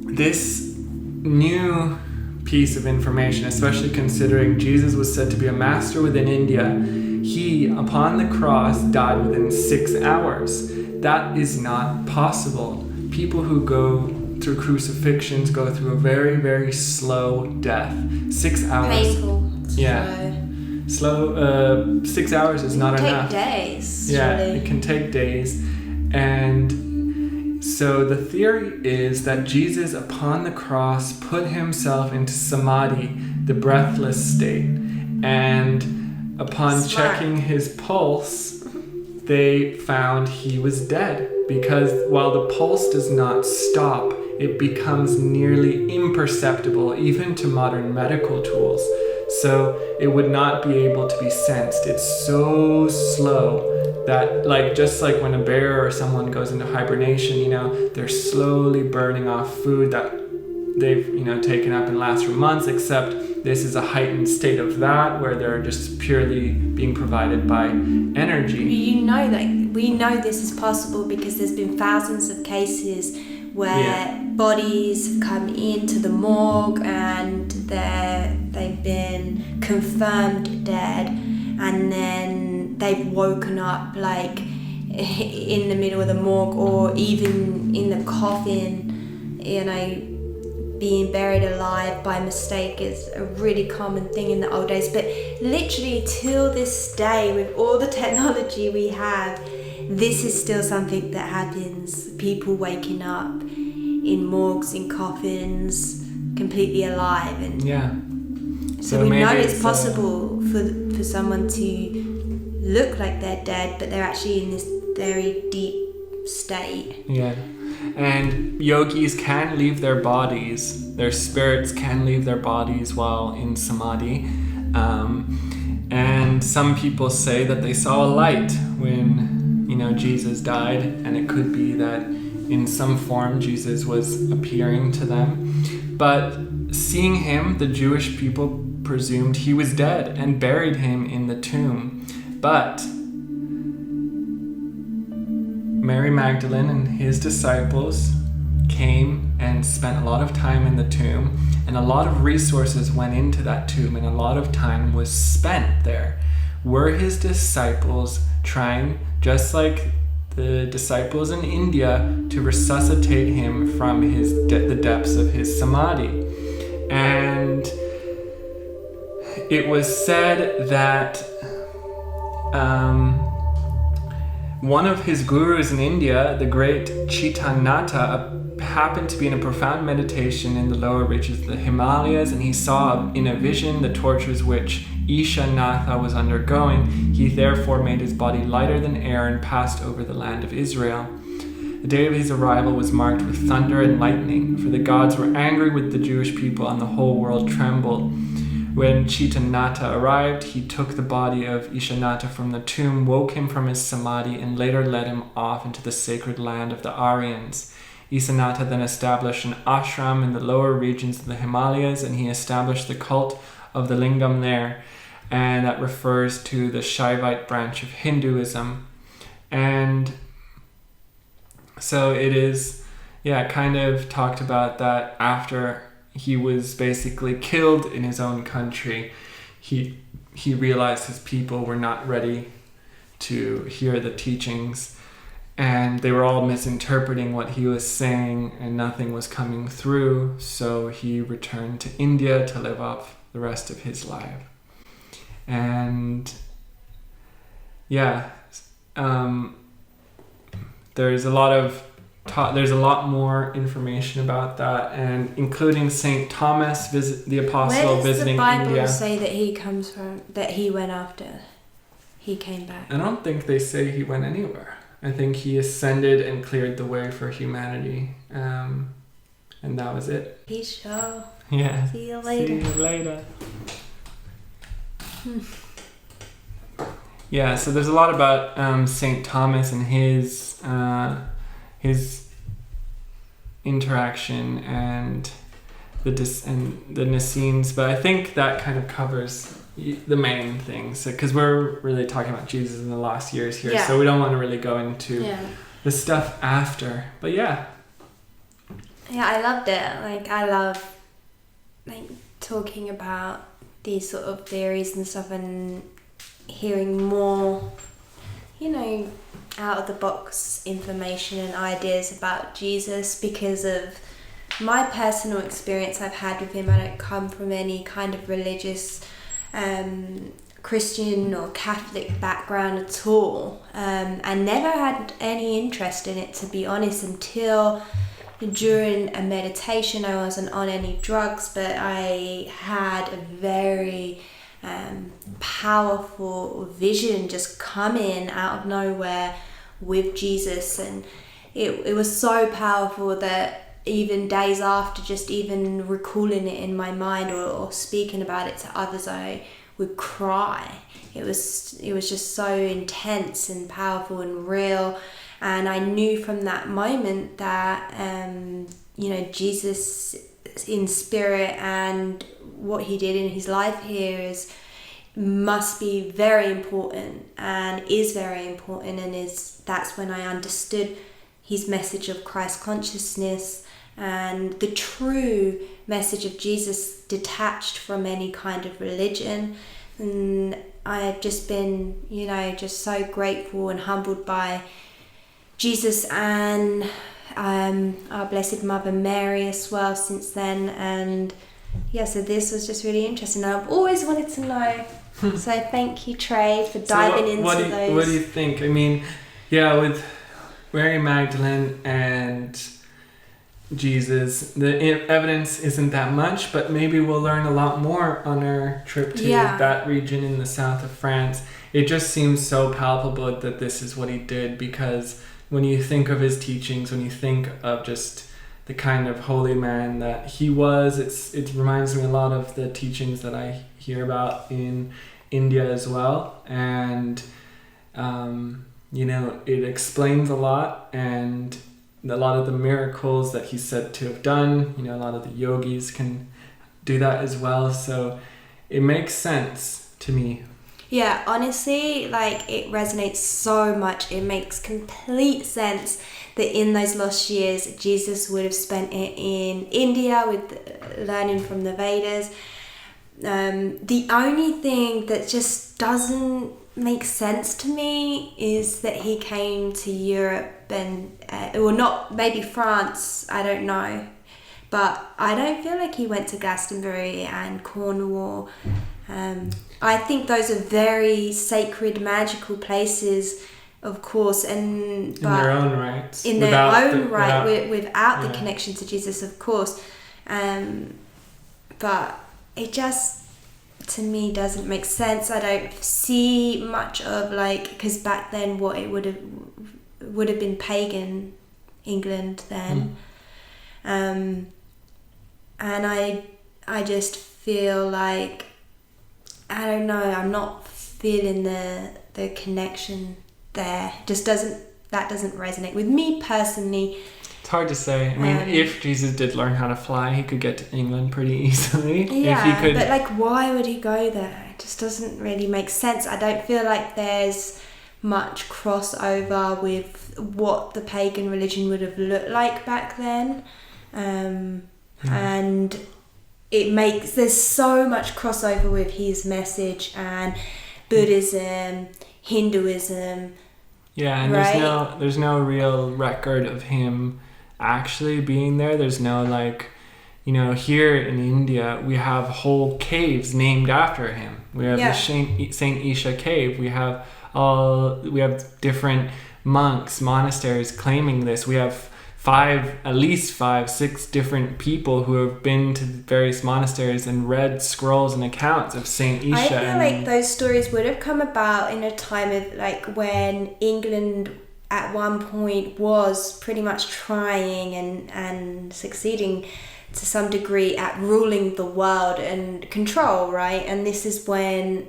Speaker 1: this new piece of information, especially considering Jesus was said to be a master within India, he, upon the cross, died within 6 hours. That is not possible. People who go through crucifixions go through a very, very slow death. 6 hours.
Speaker 2: Painful.
Speaker 1: Yeah. Slow. 6 hours is not enough.
Speaker 2: It can take days.
Speaker 1: Yeah,
Speaker 2: surely.
Speaker 1: It can take days. And so the theory is that Jesus, upon the cross, put himself into samadhi, the breathless state. And upon checking his pulse, they found he was dead. Because while the pulse does not stop, it becomes nearly imperceptible, even to modern medical tools. So it would not be able to be sensed. It's so slow that, just like when a bear or someone goes into hibernation, they're slowly burning off food that they've, taken up and lasts for months, except this is a heightened state of that where they're just purely being provided by energy.
Speaker 2: We know this is possible because there's been thousands of cases where bodies have come into the morgue and they've been confirmed dead, and then they've woken up in the middle of the morgue or even in the coffin, being buried alive by mistake is a really common thing in the old days. But literally till this day, with all the technology we have, this is still something that happens. People waking up in morgues, in coffins, completely alive. And so we know it's possible for someone to look like they're dead, but they're actually in this very deep state.
Speaker 1: Yeah. And yogis can leave their bodies, their spirits can leave their bodies while in samadhi. And some people say that they saw a light when, Jesus died, and it could be that in some form Jesus was appearing to them. But seeing him, the Jewish people presumed he was dead and buried him in the tomb. But Mary Magdalene and his disciples came and spent a lot of time in the tomb, and a lot of resources went into that tomb, and a lot of time was spent there. Were his disciples trying, just like the disciples in India, to resuscitate him from the depths of his samadhi? And it was said that one of his gurus in India, the great Chitanatha, happened to be in a profound meditation in the lower reaches of the Himalayas, and he saw in a vision the tortures which Isha was undergoing. He therefore made his body lighter than air and passed over the land of Israel. The day of his arrival was marked with thunder and lightning, for the gods were angry with the Jewish people and the whole world trembled. When Chitanatha arrived, he took the body of Ishanatha from the tomb, woke him from his samadhi, and later led him off into the sacred land of the Aryans. Ishanatha then established an ashram in the lower regions of the Himalayas, and he established the cult of the lingam there, and that refers to the Shaivite branch of Hinduism. And so it is, kind of talked about that after he was basically killed in his own country, he realized his people were not ready to hear the teachings, and they were all misinterpreting what he was saying, and nothing was coming through. So he returned to India to live off the rest of his life. And there's a lot more information about that, and including St Thomas, the apostle, visiting India.
Speaker 2: Where does the Bible say that he comes from? That he went after he came back?
Speaker 1: I don't think they say he went anywhere. I think he ascended and cleared the way for humanity, and that was it.
Speaker 2: Peace, y'all.
Speaker 1: Yeah.
Speaker 2: See you later.
Speaker 1: Yeah. So there's a lot about St Thomas and his interaction and the Essenes, but I think that kind of covers the main things, because we're really talking about Jesus in the last years here, so we don't want to really go into the stuff after. But I loved it. I love talking about these sort of theories and stuff, and hearing more out of the box information and ideas about Jesus, because of my personal experience I've had with him. I don't come from any kind of religious Christian or Catholic background at all. I never had any interest in it, to be honest, until during a meditation. I wasn't on any drugs, but I had a very powerful vision just come in out of nowhere with Jesus, and it was so powerful that even days after, just even recalling it in my mind or speaking about it to others, I would cry. It was just so intense and powerful and real, and I knew from that moment that Jesus in spirit and what he did in his life here must be very important, and is very important, and that's when I understood his message of Christ consciousness and the true message of Jesus, detached from any kind of religion. And I have just been just so grateful and humbled by Jesus and our Blessed Mother Mary as well since then. And so this was just really interesting. I've always wanted to know. So thank you, Trey, for diving into those. What do you think? I mean, with Mary Magdalene and Jesus, the evidence isn't that much, but maybe we'll learn a lot more on our trip to that region in the south of France. It just seems so palpable that this is what he did, because when you think of his teachings, when you think of just the kind of holy man that he was, it reminds me a lot of the teachings that I hear about in India as well. And it explains a lot, and a lot of the miracles that he's said to have done, a lot of the yogis can do that as well. So it makes sense to me.
Speaker 2: Yeah, honestly, like it resonates so much. It makes complete sense that in those lost years, Jesus would have spent it in India with learning from the Vedas. The only thing that just doesn't make sense to me is that he came to Europe and, or not, maybe France, I don't know. But I don't feel like he went to Glastonbury and Cornwall. I think those are very sacred, magical places, of course, but
Speaker 1: in their own rights.
Speaker 2: In their own right, without the connection to Jesus, of course. But it just, to me, doesn't make sense. I don't see much of like, because back then, what it would have been pagan England then, and I just feel like, I don't know, I'm not feeling the connection there. Just doesn't resonate with me personally.
Speaker 1: It's hard to say. I mean, if Jesus did learn how to fly, he could get to England pretty easily.
Speaker 2: Yeah,
Speaker 1: if he could...
Speaker 2: but like, why would he go there? It just doesn't really make sense. I don't feel like there's much crossover with what the pagan religion would have looked like back then. And there's so much crossover with his message and Buddhism, Hinduism.
Speaker 1: Yeah, and
Speaker 2: right?
Speaker 1: there's no real record of him actually being there. There's no like, you know, here in India we have whole caves named after him. We have the St Issa cave. We have different monks, monasteries claiming this. We have at least 6 different people who have been to various monasteries and read scrolls and accounts of St Issa.
Speaker 2: I feel like those stories would have come about in a time of like when England at one point was pretty much trying and succeeding to some degree at ruling the world and control, right? And this is when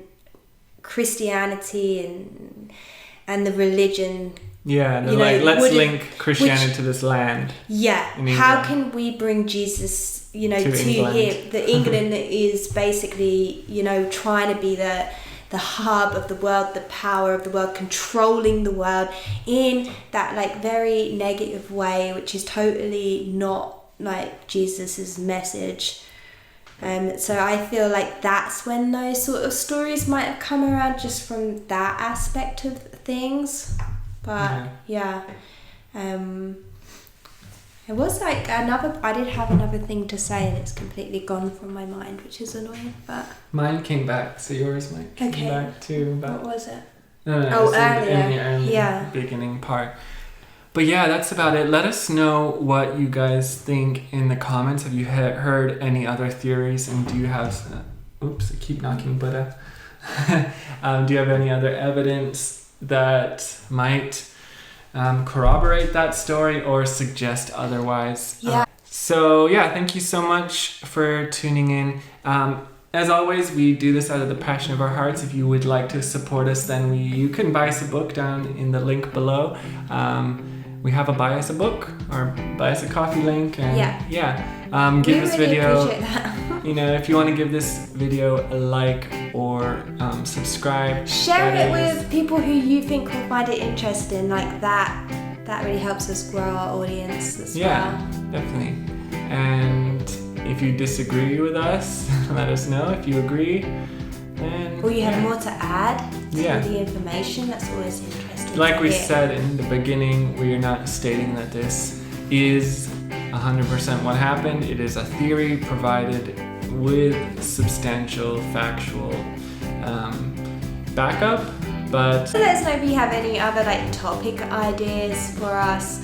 Speaker 2: Christianity and the religion...
Speaker 1: Yeah, they're like, let's link Christianity to this land.
Speaker 2: Yeah, how can we bring Jesus, to here? The England is basically, trying to be the hub of the world, the power of the world, controlling the world in that like very negative way, which is totally not like Jesus's message. So I feel like that's when those sort of stories might have come around, just from that aspect of things. But it was like I did have another thing to say and it's completely gone from my mind, which is annoying, but
Speaker 1: mine came back, so yours might come back too.
Speaker 2: What was it?
Speaker 1: No,
Speaker 2: earlier.
Speaker 1: In the early beginning part. But yeah, that's about it. Let us know what you guys think in the comments. Have you heard any other theories, and do you have oops, I keep knocking Buddha. Do you have any other evidence that might corroborate that story or suggest otherwise? Thank you so much for tuning in. As always, we do this out of the passion of our hearts. If you would like to support us, then you can buy us a book down in the link below. We have a buy us a book or buy us a coffee link, and give this video, if you want to give this video a like or subscribe,
Speaker 2: share it with people who you think will find it interesting. Like that really helps us grow our audience as well.
Speaker 1: Yeah, definitely. And if you disagree with us, let us know. If you agree, then
Speaker 2: or you have more to add to the information, that's always interesting.
Speaker 1: Like we said in the beginning, we are not stating that this is 100% what happened. It is a theory provided with substantial factual backup. But
Speaker 2: let us know if you have any other topic ideas for us.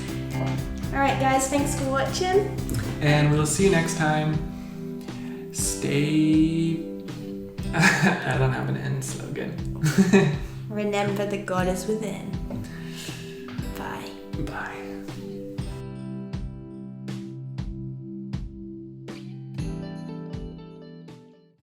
Speaker 2: Alright guys, thanks for watching.
Speaker 1: And we'll see you next time. Stay... I don't have an end slogan.
Speaker 2: Remember, the God is within.